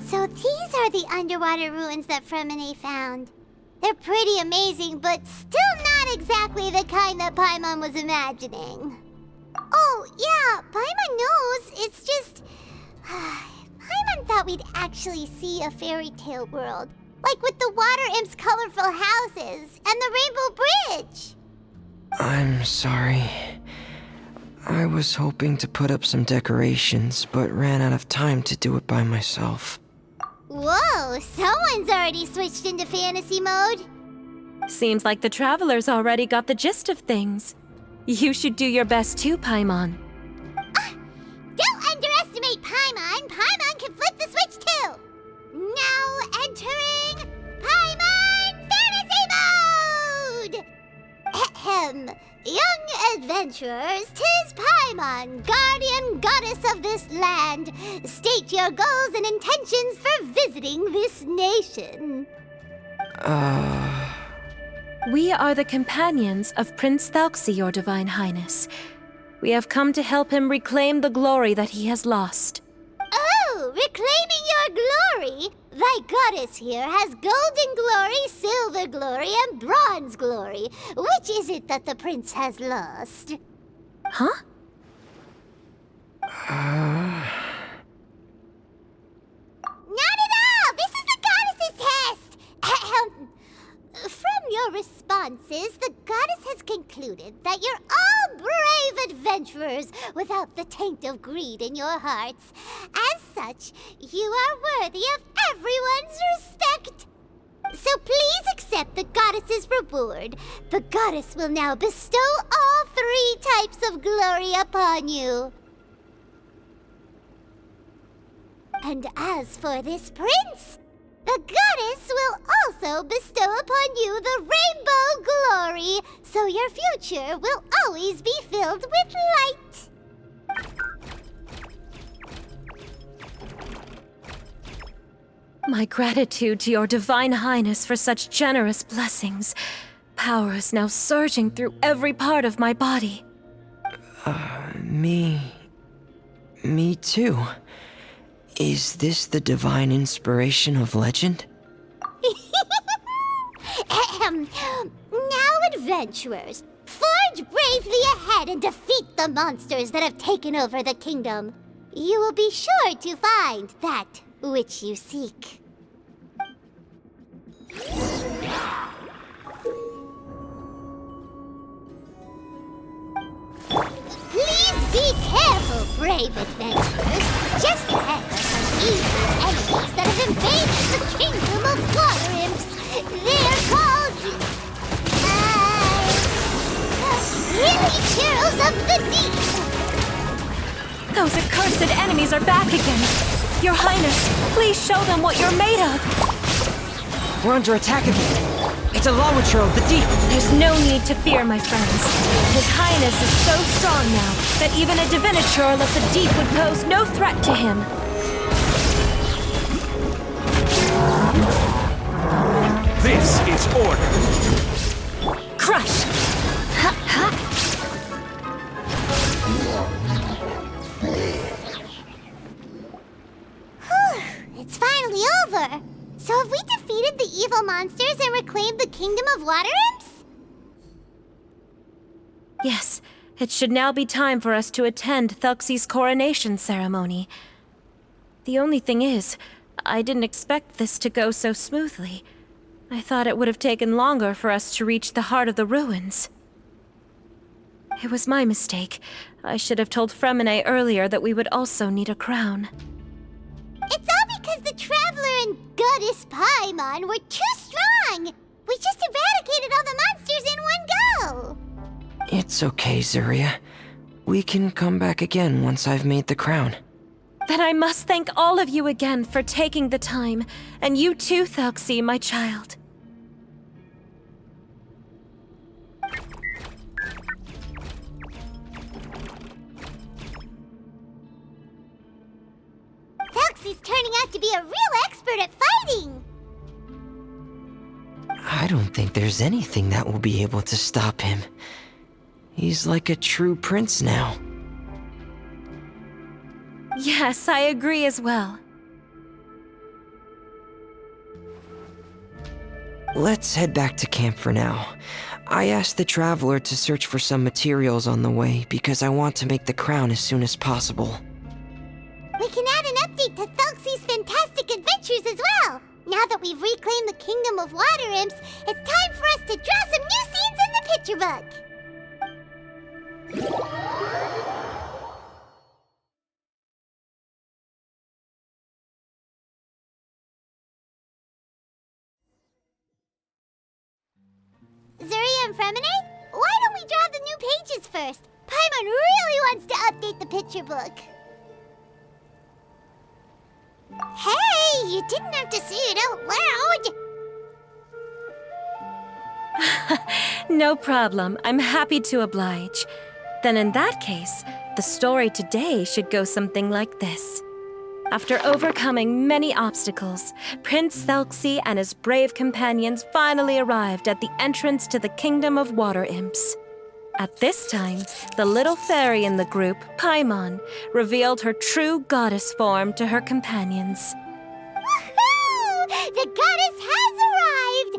So these are the underwater ruins that Fremine found. They're pretty amazing, but still not exactly the kind that Paimon was imagining. Oh, yeah, Paimon knows. It's just... Paimon thought we'd actually see a fairy tale world. Like with the Water Imp's colorful houses and the Rainbow Bridge. I'm sorry. I was hoping to put up some decorations, but ran out of time to do it by myself. Whoa, someone's already switched into fantasy mode. Seems like the travelers already got the gist of things. You should do your best too, Paimon. Don't underestimate Paimon! Paimon can flip the switch too! Now entering Paimon Fantasy Mode! Ahem. Young adventurers, 'tis Paimon, guardian goddess of this land. State your goals and intentions for visiting this nation. We are the companions of Prince Thelxie, your Divine Highness. We have come to help him reclaim the glory that he has lost. Oh, reclaiming your glory! Thy goddess here has golden glory, silver glory, and bronze glory. Which is it that the prince has lost? Huh? Not at all! This is the goddess's test! Ahem. From your responses, the goddess has concluded that you're all brave adventurers without the taint of greed in your hearts. As such, you are worthy of everyone's respect. So please accept the goddess's reward. The goddess will now bestow all 3 types of glory upon you. And as for this prince, the goddess will also bestow upon you the rainbow glory, so your future will always be filled with light. My gratitude to your Divine Highness for such generous blessings. Power is now surging through every part of my body. Me too. Is this the divine inspiration of legend? Ahem. Now, adventurers, forge bravely ahead and defeat the monsters that have taken over the kingdom. You will be sure to find that which you seek. Please be careful, brave adventurers. Just ahead are some evil enemies that have invaded the kingdom of water imps. They're called Hilly Heroes of the Deep. Those accursed enemies are back again. Your Highness, please show them what you're made of. We're under attack again. It's a Lawitcher of the deep. There's no need to fear, my friends. His Highness is so strong now that even a diviniture of the deep would pose no threat to him. This is order. Crush! Ha ha! It's finally over. So have we defeated the evil monsters and reclaimed the kingdom of water imps? Yes, it should now be time for us to attend Thelxie's coronation ceremony. The only thing is, I didn't expect this to go so smoothly. I thought it would have taken longer for us to reach the heart of the ruins. It was my mistake. I should have told Fremine earlier that we would also need a crown. It's all because the Traveler and Goddess Paimon were too strong! We just eradicated all the monsters in one go! It's okay, Zuria. We can come back again once I've made the crown. Then I must thank all of you again for taking the time, and you too, Thelxie, my child. Thelxie's turning out to be a real expert at fighting! I don't think there's anything that will be able to stop him. He's like a true prince now. Yes, I agree as well. Let's head back to camp for now. I asked the Traveler to search for some materials on the way because I want to make the crown as soon as possible. We can add an update to Thelxie's fantastic adventures as well! Now that we've reclaimed the kingdom of water imps, it's time for us to draw some new scenes in the picture book! Fremine. Why don't we draw the new pages first? Paimon really wants to update the picture book. Hey, you didn't have to say it out loud. No problem. I'm happy to oblige. Then in that case, the story today should go something like this. After overcoming many obstacles, Prince Thelxie and his brave companions finally arrived at the entrance to the Kingdom of Water Imps. At this time, the little fairy in the group, Paimon, revealed her true goddess form to her companions. Woohoo! The goddess has arrived!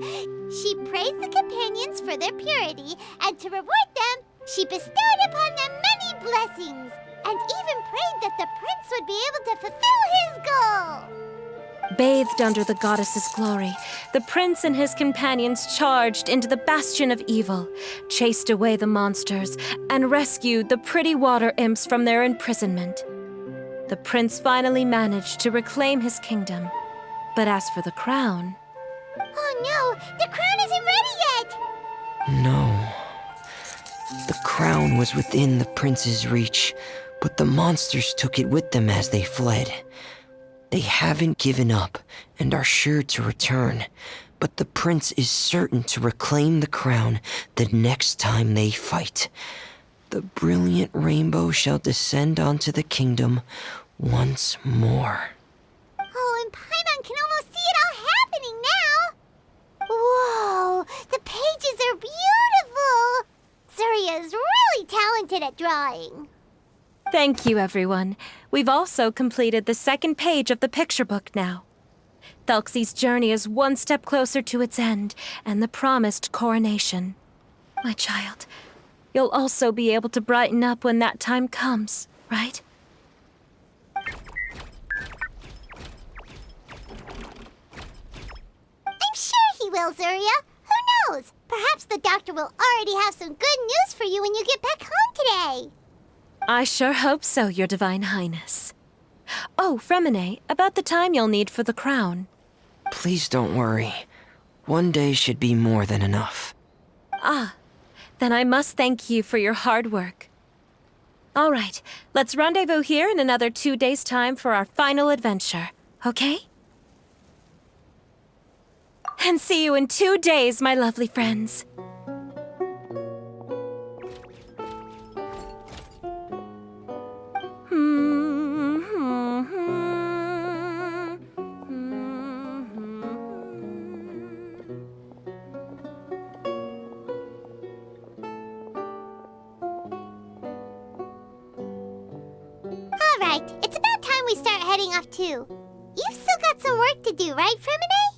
She praised the companions for their purity, and to reward them, she bestowed upon them many blessings, and even prayed that the prince would be able to fulfill his goal. Bathed under the goddess's glory, the prince and his companions charged into the bastion of evil, chased away the monsters, and rescued the pretty water imps from their imprisonment. The prince finally managed to reclaim his kingdom. But as for the crown... Oh no, the crown isn't ready yet! No. The crown was within the prince's reach, but the monsters took it with them as they fled. They haven't given up and are sure to return, but the prince is certain to reclaim the crown the next time they fight. The brilliant rainbow shall descend onto the kingdom once more. Oh, and Paimon can almost see it all happening now! Whoa, the pages are beautiful! Surya is really talented at drawing. Thank you, everyone. We've also completed the second page of the picture book now. Thelxie's journey is one step closer to its end and the promised coronation. My child, you'll also be able to brighten up when that time comes, right? I'm sure he will, Surya. Who knows? Perhaps the doctor will already have some good news for you when you get back home today. I sure hope so, Your Divine Highness. Oh, Fremine, about the time you'll need for the crown. Please don't worry. One day should be more than enough. Ah, then I must thank you for your hard work. All right, let's rendezvous here in another 2 days' time for our final adventure, okay? And see you in 2 days, my lovely friends. All right, it's about time we start heading off too. You've still got some work to do, right, Fremine?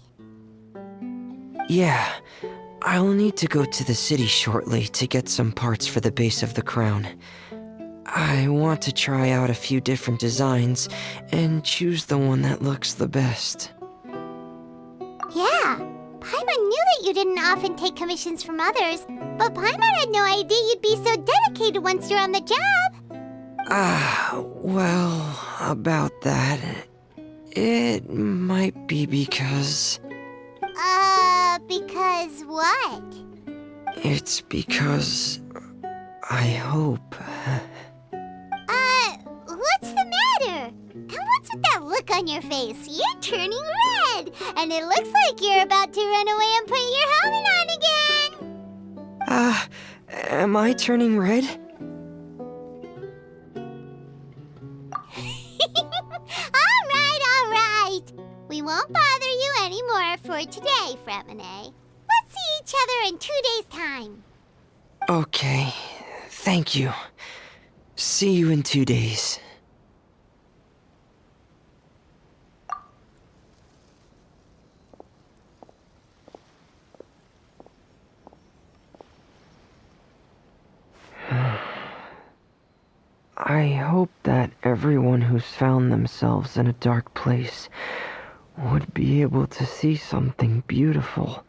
Yeah, I'll need to go to the city shortly to get some parts for the base of the crown. I want to try out a few different designs and choose the one that looks the best. Yeah, Paimon knew that you didn't often take commissions from others, but Paimon had no idea you'd be so dedicated once you're on the job. Well, about that, it might be because... Because what? It's because... I hope... What's the matter? And what's with that look on your face? You're turning red, and it looks like you're about to run away and put your helmet on again. Am I turning red? All right. We won't bother you anymore for today, Fremine. Let's see each other in 2 days' time. Okay, thank you. See you in 2 days. I hope that everyone who's found themselves in a dark place would be able to see something beautiful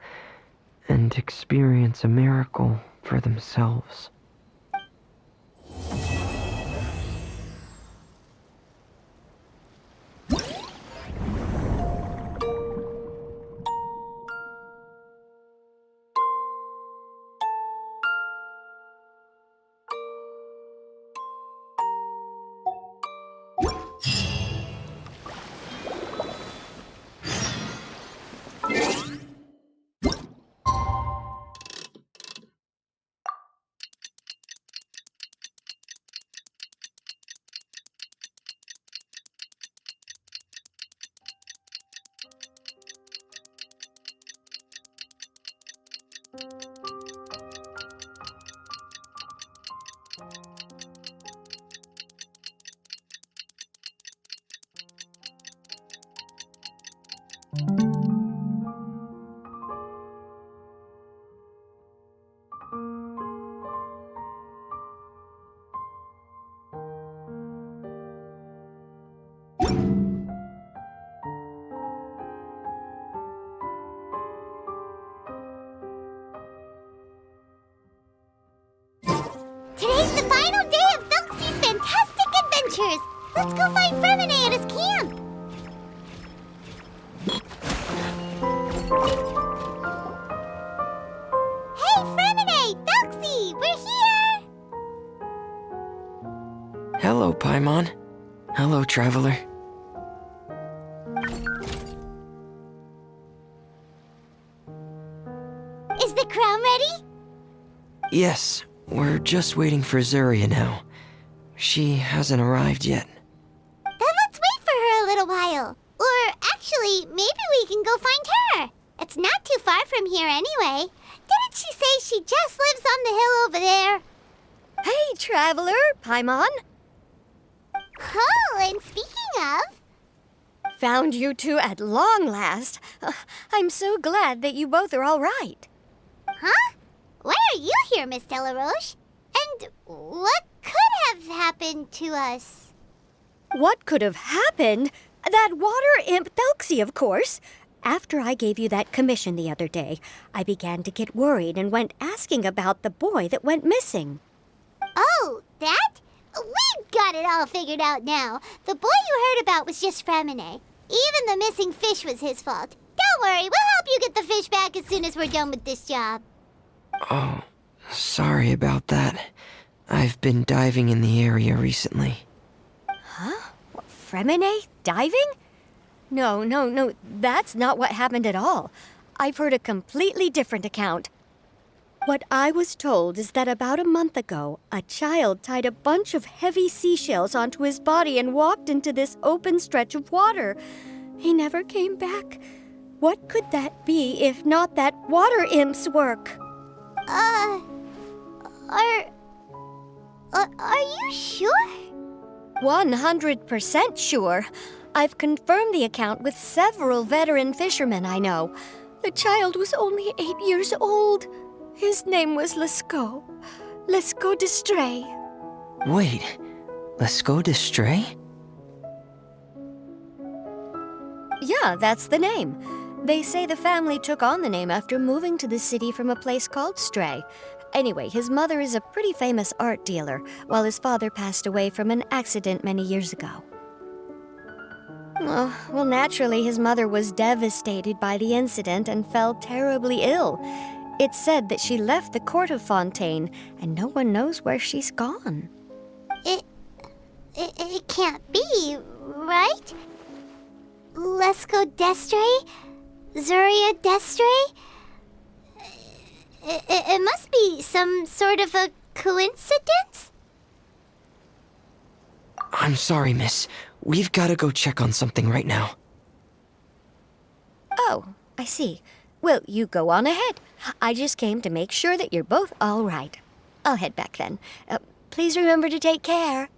and experience a miracle for themselves. Today's the final day of Thelxie's fantastic adventures. Let's go find Fremine at his camp. Hey, Fremine! Thelxie! We're here! Hello, Paimon. Hello, traveler. Is the crown ready? Yes, we're just waiting for Zuria now. She hasn't arrived yet. Then let's wait for her a little while. Or actually, maybe we can go find her. It's not too far from here anyway. Didn't she say she just lives on the hill over there? Hey, traveler, Paimon. Oh, and speaking of... Found you two at long last. I'm so glad that you both are all right. Huh? Why are you here, Miss Delaroche? And what could have happened to us? What could have happened? That water imp Thelxie, of course. After I gave you that commission the other day, I began to get worried and went asking about the boy that went missing. Oh, that? We've got it all figured out now. The boy you heard about was just Fremine. Even the missing fish was his fault. Don't worry, we'll help you get the fish back as soon as we're done with this job. Oh, sorry about that. I've been diving in the area recently. Huh? Fremine? Diving? No, that's not what happened at all. I've heard a completely different account. What I was told is that about a month ago, a child tied a bunch of heavy seashells onto his body and walked into this open stretch of water. He never came back. What could that be if not that water imp's work? Are you sure? 100% sure. I've confirmed the account with several veteran fishermen I know. The child was only 8 years old. His name was Lescaut. Lescaut d'Estray. Wait, Lescaut d'Estray? Yeah, that's the name. They say the family took on the name after moving to the city from a place called Stray. Anyway, his mother is a pretty famous art dealer, while his father passed away from an accident many years ago. Oh, well, naturally, his mother was devastated by the incident and fell terribly ill. It's said that she left the court of Fontaine, and no one knows where she's gone. It can't be, right? Lescaut d'Estray? Zuria d'Estray? It must be some sort of a coincidence? I'm sorry, miss. We've got to go check on something right now. Oh, I see. Well, you go on ahead. I just came to make sure that you're both all right. I'll head back then. Please remember to take care.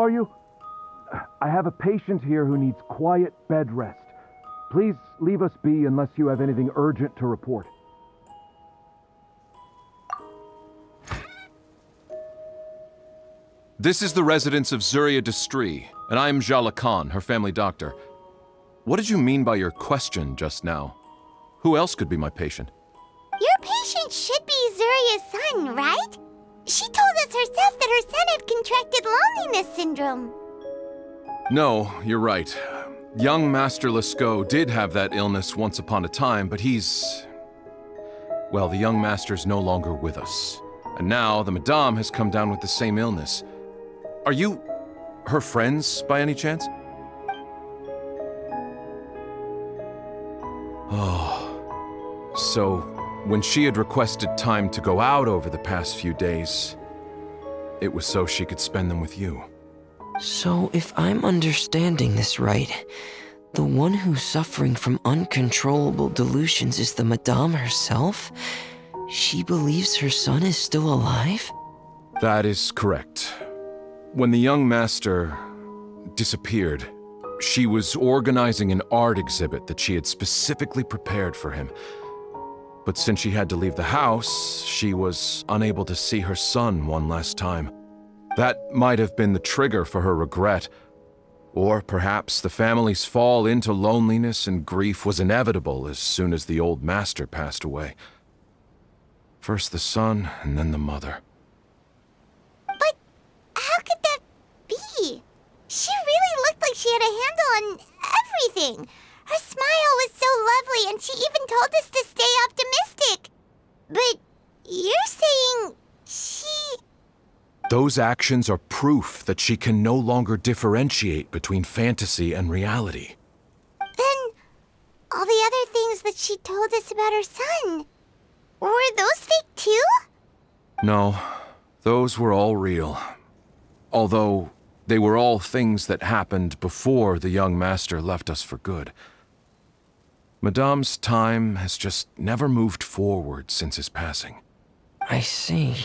are you? I have a patient here who needs quiet bed rest. Please leave us be unless you have anything urgent to report. This is the residence of Zuria Destri, and I'm Jala Khan, her family doctor. What did you mean by your question just now? Who else could be my patient? Your patient should be Zuria's son, right? She told us herself that her son had contracted loneliness syndrome. No, you're right. Young Master Lescaut did have that illness once upon a time, but well, the young master's no longer with us. And now the Madame has come down with the same illness. Are you her friends by any chance? Oh, so when she had requested time to go out over the past few days, it was so she could spend them with you. So, if I'm understanding this right, the one who's suffering from uncontrollable delusions is the Madame herself? She believes her son is still alive? That is correct. When the young master disappeared, she was organizing an art exhibit that she had specifically prepared for him. But since she had to leave the house, she was unable to see her son one last time. That might have been the trigger for her regret. Or perhaps the family's fall into loneliness and grief was inevitable as soon as the old master passed away. First the son, and then the mother. But how could that be? She really looked like she had a handle on everything. Her smile was so lovely, and she even told us to stay optimistic. But you're saying she... Those actions are proof that she can no longer differentiate between fantasy and reality. Then all the other things that she told us about her son, were those fake too? No, those were all real. Although they were all things that happened before the young master left us for good. Madame's time has just never moved forward since his passing. I see.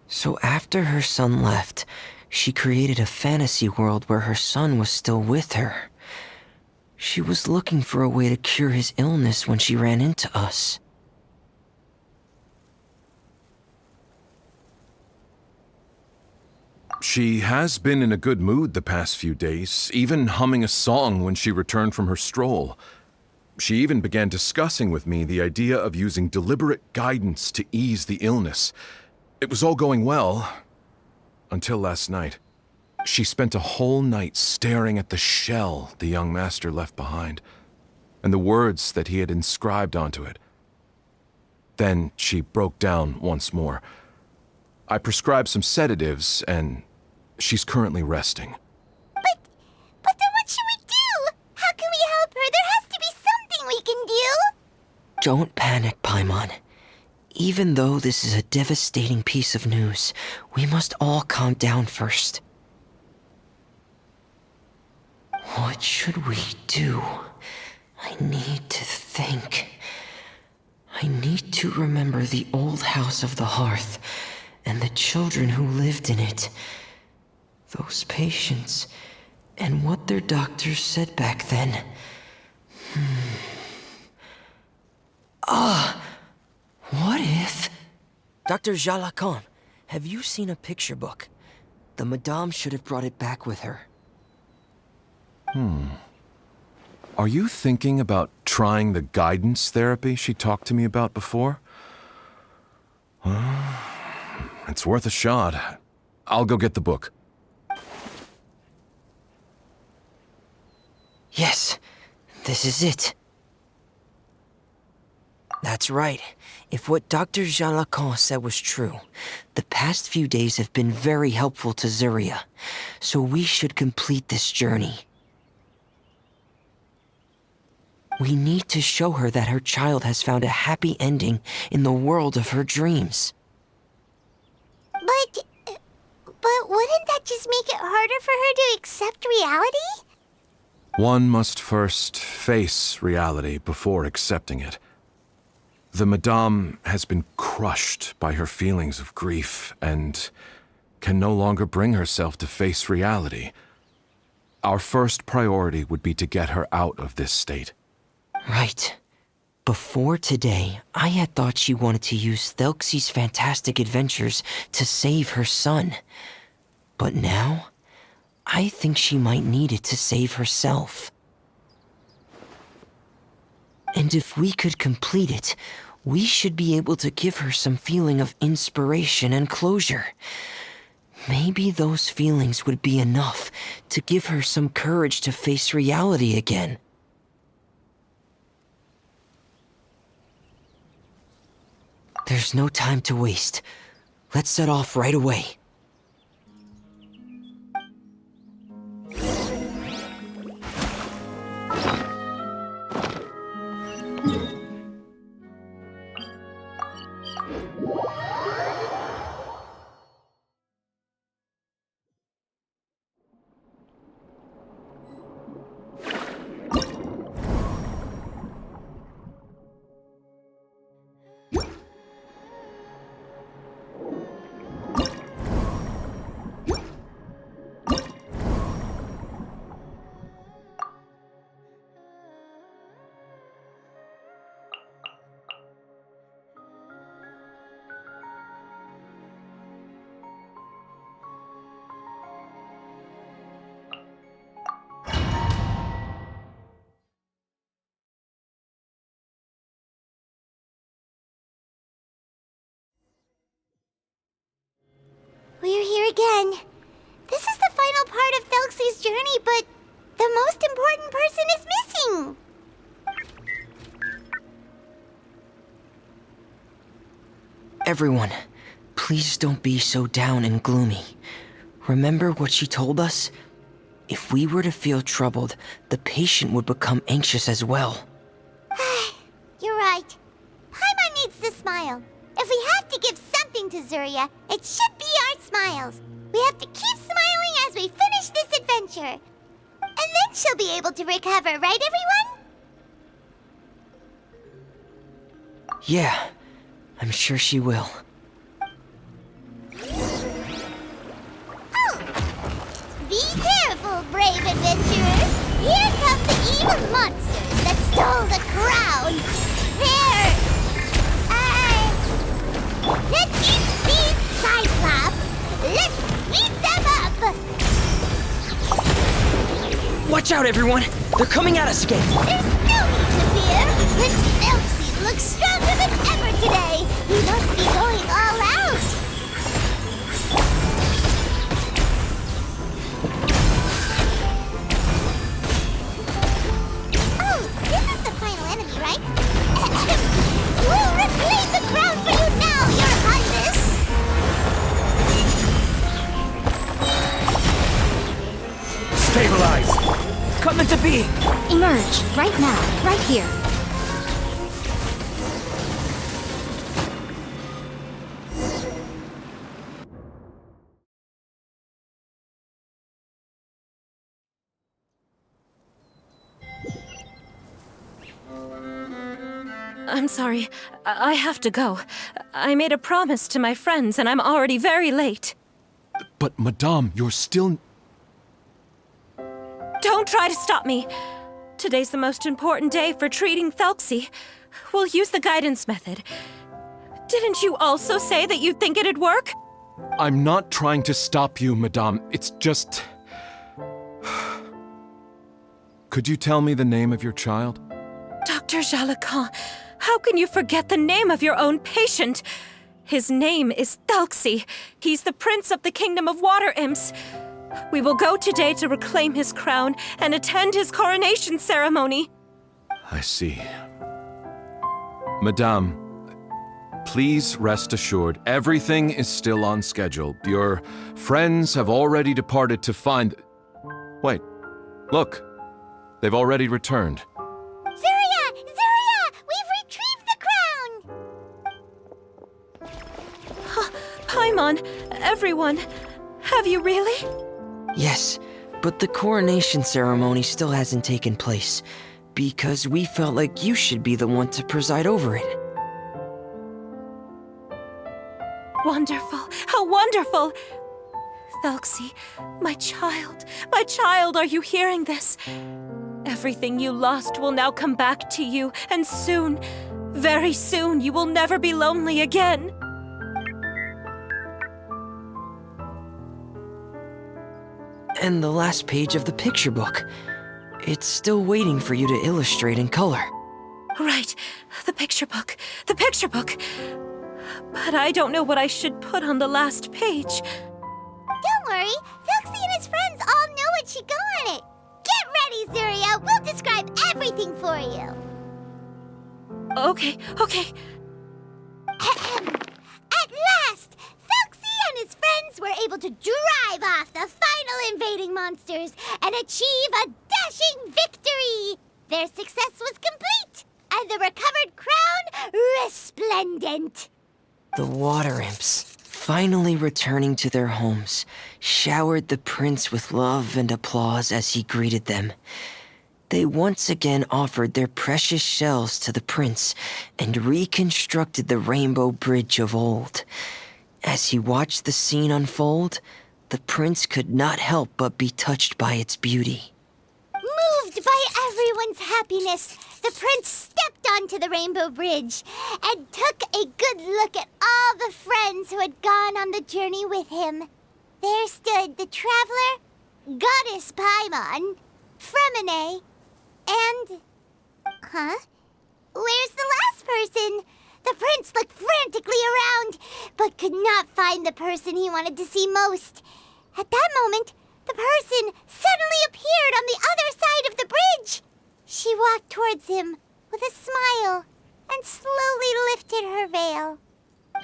So after her son left, she created a fantasy world where her son was still with her. She was looking for a way to cure his illness when she ran into us. She has been in a good mood the past few days, even humming a song when she returned from her stroll. She even began discussing with me the idea of using deliberate guidance to ease the illness. It was all going well, until last night. She spent a whole night staring at the shell the young master left behind, and the words that he had inscribed onto it. Then she broke down once more. I prescribed some sedatives, and she's currently resting. But then what should we do? How can we help her? There has to be something we can do. Don't panic, Paimon. Even though this is a devastating piece of news, we must all calm down first. What should we do? I need to think. I need to remember the old house of the hearth and the children who lived in it. Those patients, and what their doctors said back then. What if... Dr. Jala Khan, have you seen a picture book? The Madame should have brought it back with her. Are you thinking about trying the guidance therapy she talked to me about before? It's worth a shot. I'll go get the book. Yes, this is it. That's right. If what Dr. Jean Lacan said was true, the past few days have been very helpful to Zuria, so we should complete this journey. We need to show her that her child has found a happy ending in the world of her dreams. But wouldn't that just make it harder for her to accept reality? One must first face reality before accepting it. The Madame has been crushed by her feelings of grief, and can no longer bring herself to face reality. Our first priority would be to get her out of this state. Right. Before today, I had thought she wanted to use Thelxie's fantastic adventures to save her son. But now, I think she might need it to save herself. And if we could complete it, we should be able to give her some feeling of inspiration and closure. Maybe those feelings would be enough to give her some courage to face reality again. There's no time to waste. Let's set off right away. We're here again. This is the final part of Thelxie's journey, but the most important person is missing. Everyone, please don't be so down and gloomy. Remember what she told us? If we were to feel troubled, the patient would become anxious as well. You're right. Paimon needs to smile. If we have to give something to Zuria, it should be our smiles. We have to keep smiling as we finish this adventure. And then she'll be able to recover, right, everyone? Yeah, I'm sure she will. Oh! Be careful, brave adventurers! Here come the evil monsters that stole the crown! There! Let's eat these Cyclops! Let's beat them up! Watch out, everyone! They're coming at us again! There's no need to fear! Prince Thelxie looks stronger than ever today! He must be going all out! Oh, this is the final enemy, right? We'll reclaim the crown for you now, Your Highness! Stabilize! Come into being! Emerge, right now, right here. I'm sorry. I have to go. I made a promise to my friends, and I'm already very late. But, Madame, you're still... Don't try to stop me. Today's the most important day for treating Thelxie. We'll use the guidance method. Didn't you also say that you'd think it'd work? I'm not trying to stop you, Madame. It's just... Could you tell me the name of your child? Dr. Jalacan, how can you forget the name of your own patient? His name is Thelxie. He's the prince of the kingdom of water imps. We will go today to reclaim his crown and attend his coronation ceremony. I see. Madame, please rest assured, everything is still on schedule. Your friends have already departed to find... Wait, look. They've already returned. Zuria! Zuria! We've retrieved the crown! Paimon, everyone, have you really? Yes, but the coronation ceremony still hasn't taken place, because we felt like you should be the one to preside over it. Wonderful, how wonderful! Thelxie, my child, are you hearing this? Everything you lost will now come back to you, and soon, very soon, you will never be lonely again. And the last page of the picture book. It's still waiting for you to illustrate in color. Right, the picture book. But I don't know what I should put on the last page. Don't worry, Thelxie and his friends all know what should go on it. Get ready, Zuria. We'll describe everything for you. Okay. At last, Thelxie and his friends were able to drive off the final invading monsters and achieve a dashing victory. Their success was complete, and the recovered crown resplendent. The water imps, finally returning to their homes, showered the prince with love and applause as he greeted them. They once again offered their precious shells to the prince and reconstructed the rainbow bridge of old. As he watched the scene unfold, the prince could not help but be touched by its beauty. Moved by everyone's happiness, the prince stepped onto the rainbow bridge and took a good look at all the friends who had gone on the journey with him. There stood the traveler, Goddess Paimon, Fremine, and... Where's the last person? The prince looked frantically around, but could not find the person he wanted to see most. At that moment, the person suddenly appeared on the other side of the bridge. She walked towards him with a smile and slowly lifted her veil.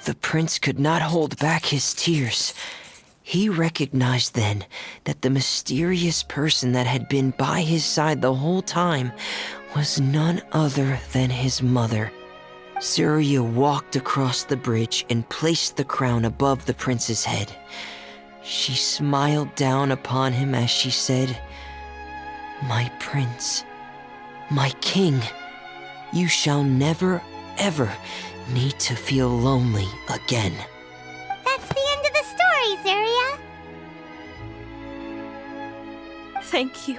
The prince could not hold back his tears. He recognized then that the mysterious person that had been by his side the whole time was none other than his mother. Zuria walked across the bridge and placed the crown above the prince's head. She smiled down upon him as she said, "My prince, my king, you shall never, ever need to feel lonely again." That's the end of the story, Zuria. Thank you.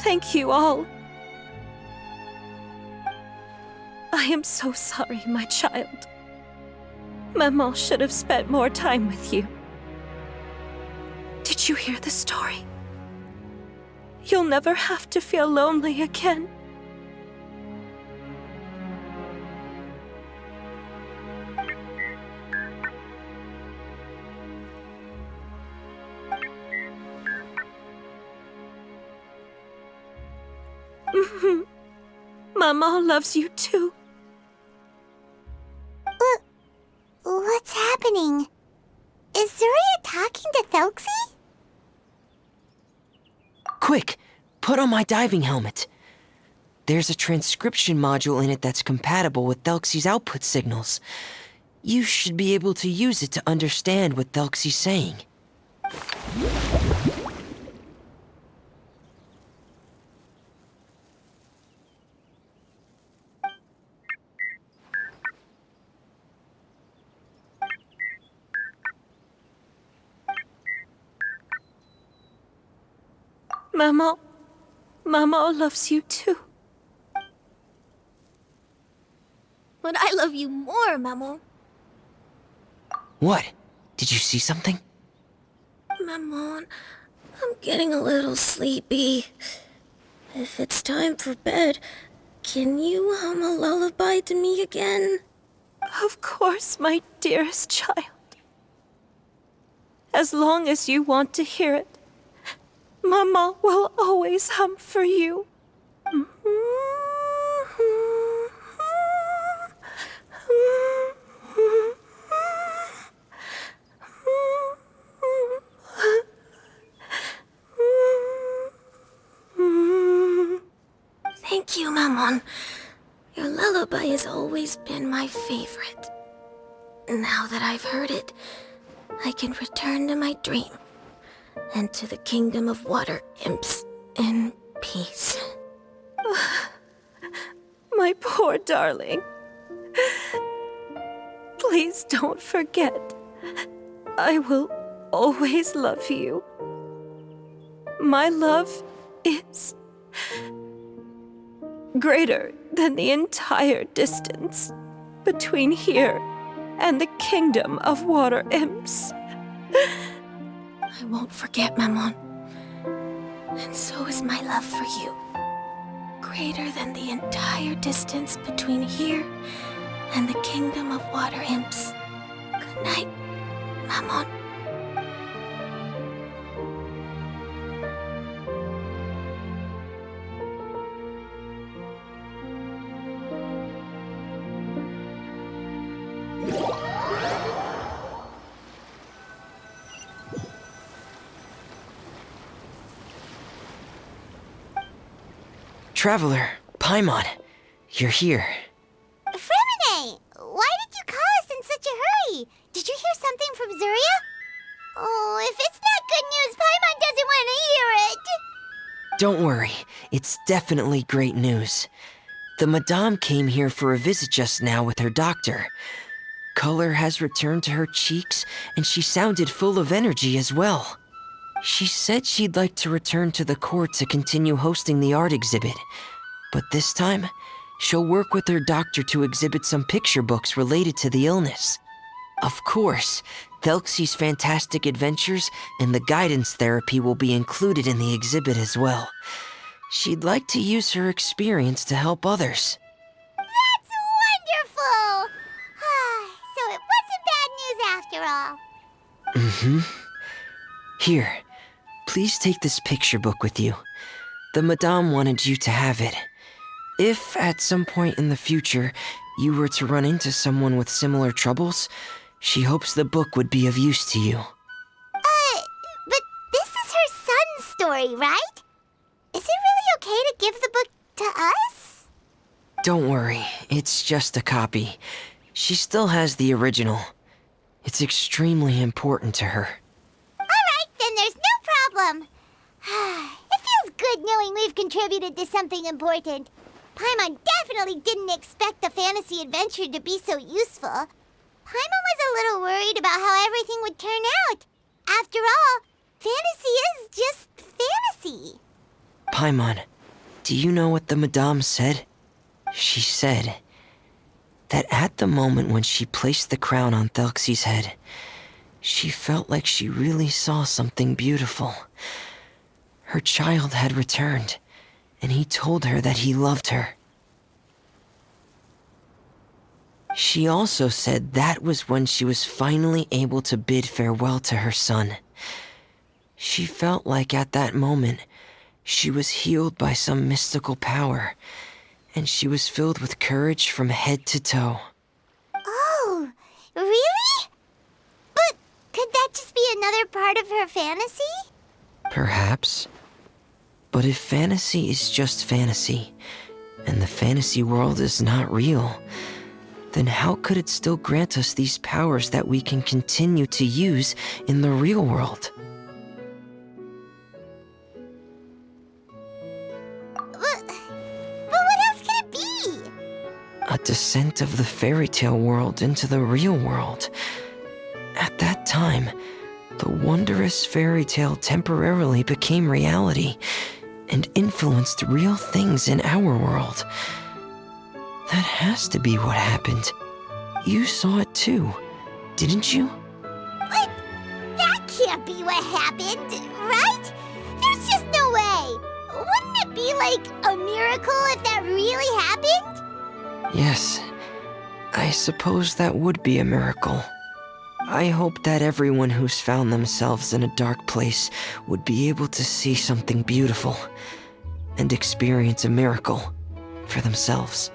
Thank you all. I am so sorry, my child. Maman should have spent more time with you. Did you hear the story? You'll never have to feel lonely again. Maman loves you too. What's happening? Is Zuria talking to Thelxie? Quick, put on my diving helmet. There's a transcription module in it that's compatible with Thelxie's output signals. You should be able to use it to understand what Thelxie's saying. Maman loves you too. But I love you more, Maman. What? Did you see something? Maman, I'm getting a little sleepy. If it's time for bed, can you hum a lullaby to me again? Of course, my dearest child. As long as you want to hear it, Mama will always hum for you. Thank you, Maman. Your lullaby has always been my favorite. Now that I've heard it, I can return to my dream and to the kingdom of water imps in peace. My poor darling. Please don't forget. I will always love you. My love is greater than the entire distance between here and the kingdom of water imps. I won't forget, Maman. And so is my love for you. Greater than the entire distance between here and the kingdom of water imps. Good night, Maman. Traveler, Paimon, you're here. Fremine, why did you call us in such a hurry? Did you hear something from Zuria? Oh, if it's not good news, Paimon doesn't want to hear it. Don't worry, it's definitely great news. The Madame came here for a visit just now with her doctor. Color has returned to her cheeks, and she sounded full of energy as well. She said she'd like to return to the court to continue hosting the art exhibit. But this time, she'll work with her doctor to exhibit some picture books related to the illness. Of course, Thelxie's fantastic adventures and the guidance therapy will be included in the exhibit as well. She'd like to use her experience to help others. That's wonderful! So it wasn't bad news after all. Mm-hmm. Here, please take this picture book with you. The Madame wanted you to have it. If, at some point in the future, you were to run into someone with similar troubles, she hopes the book would be of use to you. But this is her son's story, right? Is it really okay to give the book to us? Don't worry, it's just a copy. She still has the original. It's extremely important to her. Alright, then there's no problem. It feels good knowing we've contributed to something important. Paimon definitely didn't expect the fantasy adventure to be so useful. Paimon was a little worried about how everything would turn out. After all, fantasy is just fantasy. Paimon, do you know what the Madame said? She said that at the moment when she placed the crown on Thelxie's head, she felt like she really saw something beautiful. Her child had returned, and he told her that he loved her. She also said that was when she was finally able to bid farewell to her son. She felt like at that moment, she was healed by some mystical power, and she was filled with courage from head to toe. Oh, really? But could that just be another part of her fantasy? Perhaps. But if fantasy is just fantasy, and the fantasy world is not real, then how could it still grant us these powers that we can continue to use in the real world? But what else could it be? A descent of the fairy tale world into the real world. At that time, the wondrous fairy tale temporarily became reality and influenced real things in our world. That has to be what happened. You saw it too, didn't you? But that can't be what happened, right? There's just no way. Wouldn't it be like a miracle if that really happened? Yes, I suppose that would be a miracle. I hope that everyone who's found themselves in a dark place would be able to see something beautiful and experience a miracle for themselves.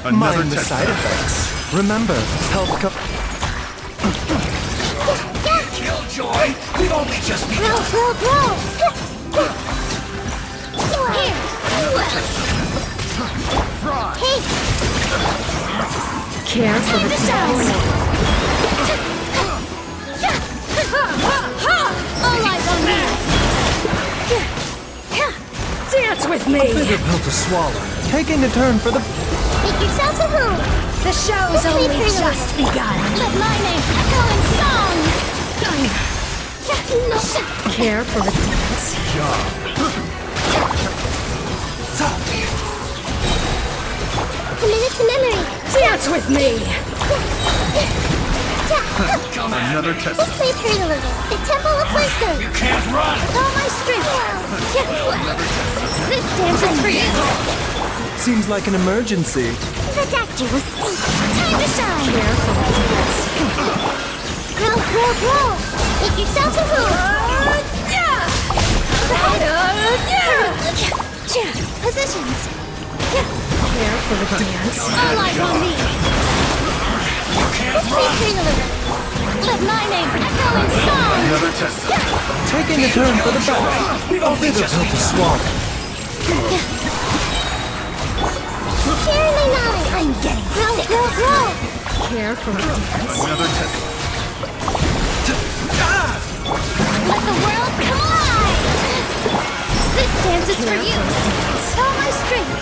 Another Mind the test. side effects. Remember, health co- Killjoy, we've only just begun. Hey, Care for the dance. all eyes on me. Dance with me. bitter pill to swallow. Taking a turn for the Make yourselves a room. The show's Let's only make her just begun. Let my name echo in song. Care for the dance. Commit it to memory. Dance with me. Another test. Let's play Turtle Little. The Temple of Wisdom. You can't run! With all my strength. This dance is for you. seems like an emergency. The doctor will see. Time to shine. Care for the dance. Grow. Make yourselves a room. Positions. Care for the dance. All eyes on me. Let's play Turtle Little. Let my name echo in song. Another test. Taking a turn for the better. We've only Bitter just pill to begun. swallow. Sharing my knowledge. I'm getting grow. Care for the dance. Another test. Let the world collide. This dance is for you. All my strength.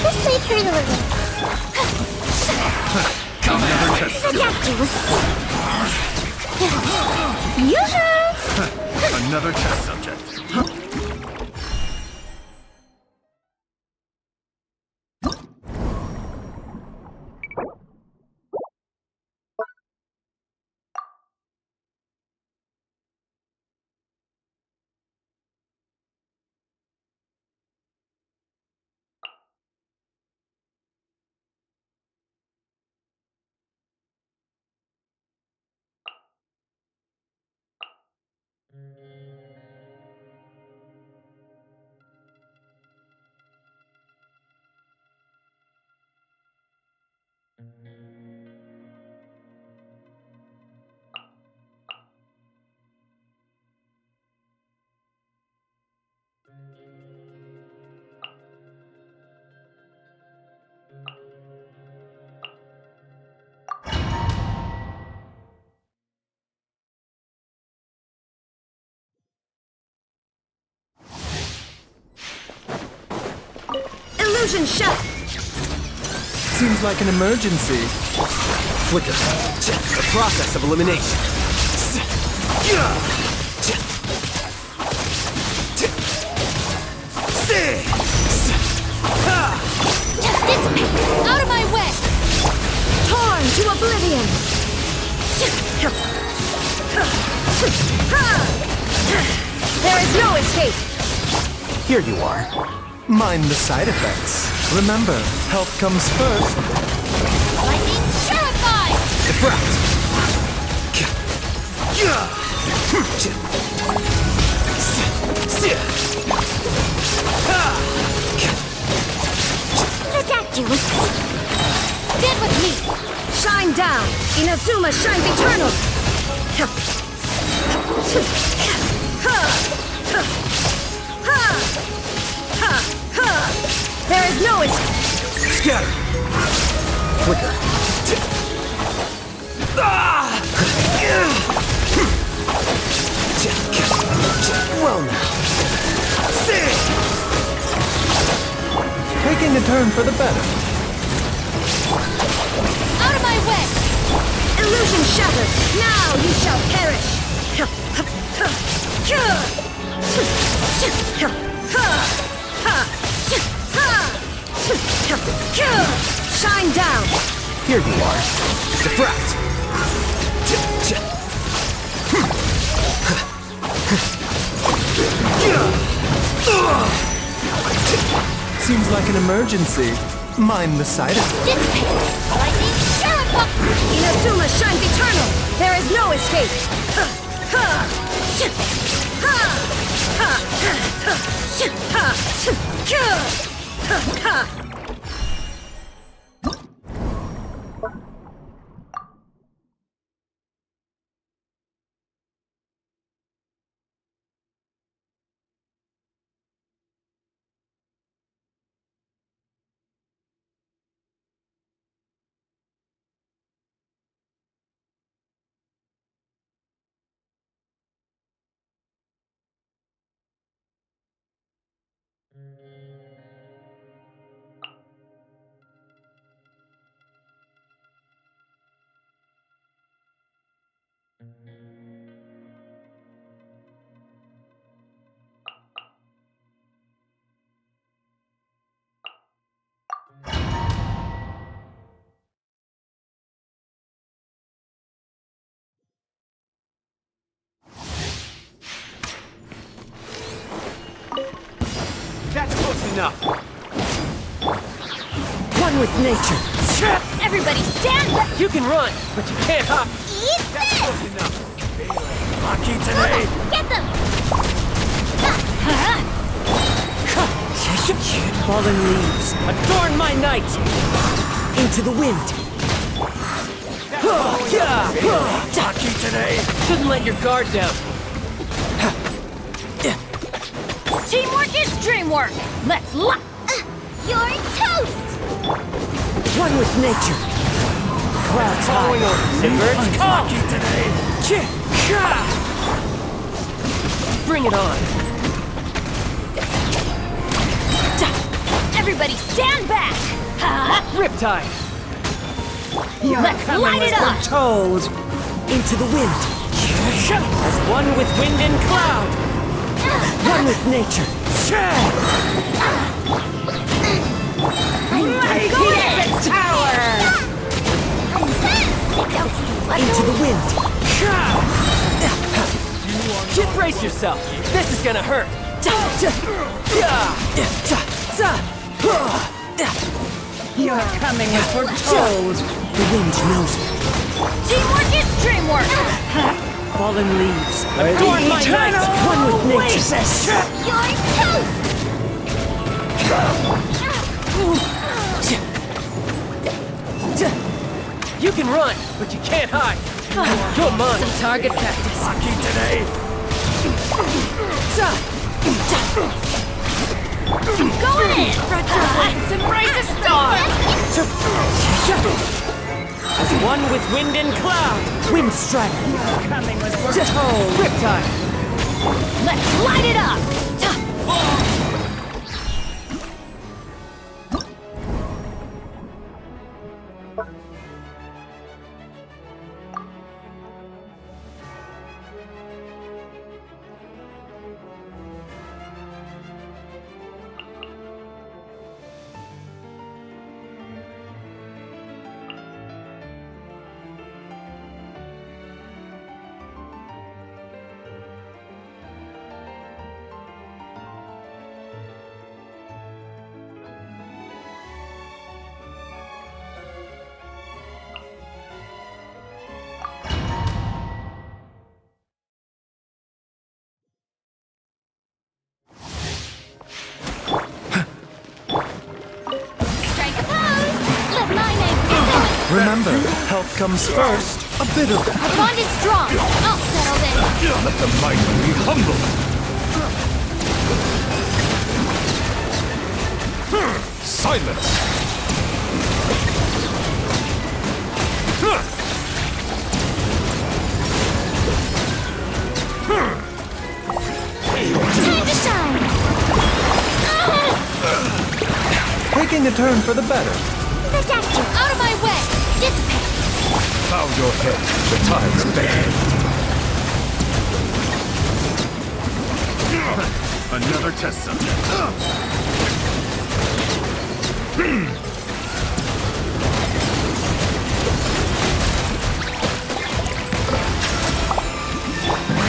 Let's play Turtle Little. Another test. The doctor will see. Yoo-hoo! Another test subject. Illusion shut. Seems like an emergency. Flicker. The process of elimination. Dissipate. Out of my way. Torn to oblivion. There is no escape. Here you are. Mind the side effects. Remember, health comes first. Lightning purified. The doctor will see. Stand with me. Shine down. Inazuma shines eternal. There is no escape. Scatter! Flicker! Well now. Taking a turn for the better. Out of my way! Illusion shattered! Now you shall perish! Shine down! Here you are. Diffract! Seems like an emergency. Mind the side effects. Dissipate! Lightning Sheriff! Inazuma shines eternal! There is no escape! That's close enough. One with nature. Everybody stand back! You can run, but you can't hop. Eat That's this! close enough. Lucky today. Get them! Fallen leaves. Adorn my night. Into the wind. Lucky today. Shouldn't let your guard down. Teamwork is dreamwork! Let's lock! You're toast! One with nature. Clouds Following high. orders. The birds come. Lucky today. Bring it on. Everybody stand back! Riptide. Let's light it up! Told. Into the wind. As one with wind and cloud. One with nature. Go in! Tower! Into the wind. Brace yourself. This is gonna hurt. Your coming was foretold. The wind knows me. Teamwork is dreamwork! Fallen leaves. Adorn my night. One with nature. You're toast! You can run, but you can't hide. Come on. Some target practice. Lucky today. Go in! Spread your wings and raise a star! As one with wind and cloud. Wind strike. Coming was Told. Riptide. Let's light it up! Remember, health comes first. A bit of that. Our bond is strong. I'll settle this. Let the mighty be humble. Silence! Time to shine! Taking a turn for the better. Protect you! Out of my way! Dissipate! Bow your head. The time's begging. Another test subject.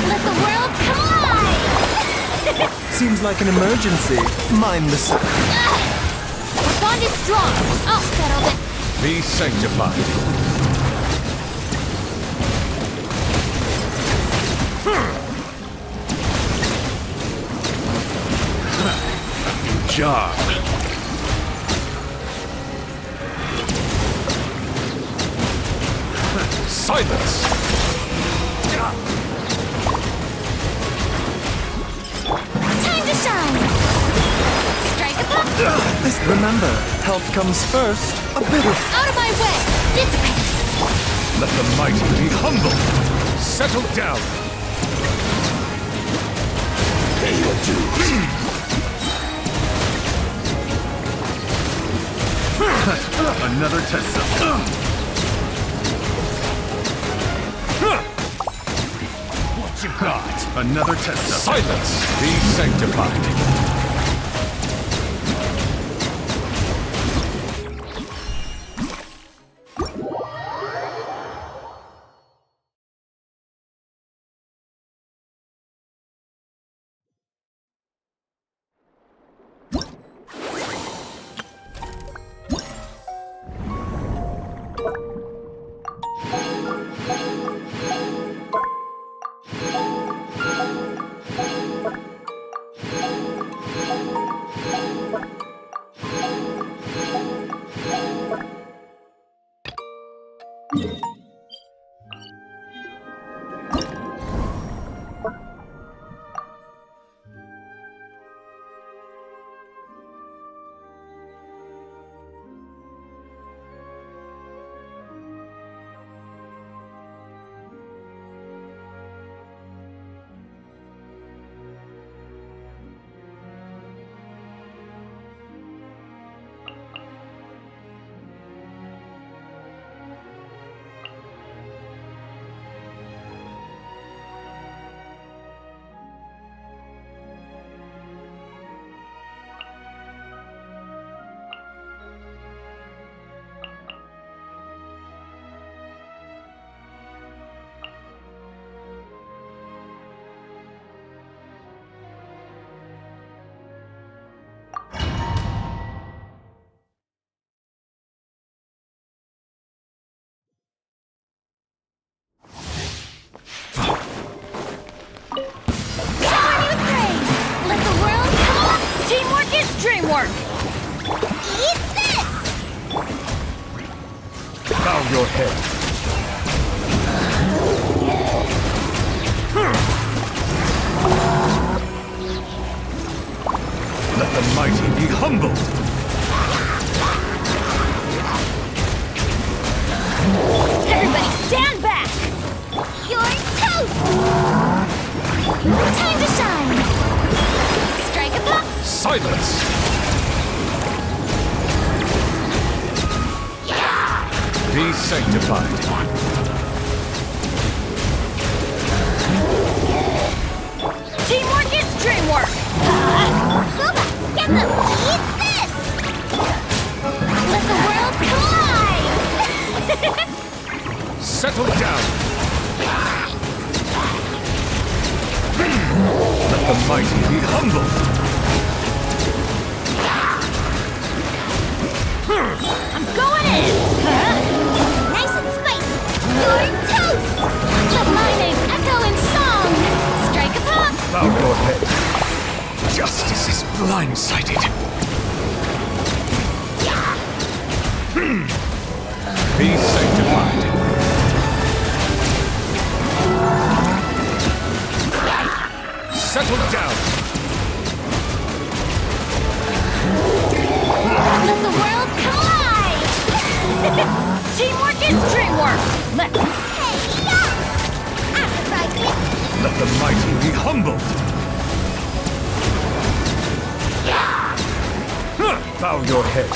Let the world collide! Seems like an emergency. Mind the side. The bond is strong. I'll settle this. Be sanctified. Good job. Silence! Time to shine! Strike a pop! Remember, health comes first. A bit of Out of my way! Dissipate! Let the mighty be humble. Settle down. Pay your dues. Another test subject. What you got? Another test subject. Silence! Be sanctified. Teamwork! Eat this! Bow your head. Let the mighty be humbled. Everybody stand back! You're toast! Time to shine! Strike a pop! Silence! Be sanctified. Teamwork is dreamwork! Booba, get them! Eat this! Let the world collide! Settle down. Let the mighty be humbled. I'm going in! Nice and spicy! You're toast! Let my name echo in song! Strike a pop! Bow your head. Justice is blindsided. Be sanctified. Settle down. Let the Bow your head.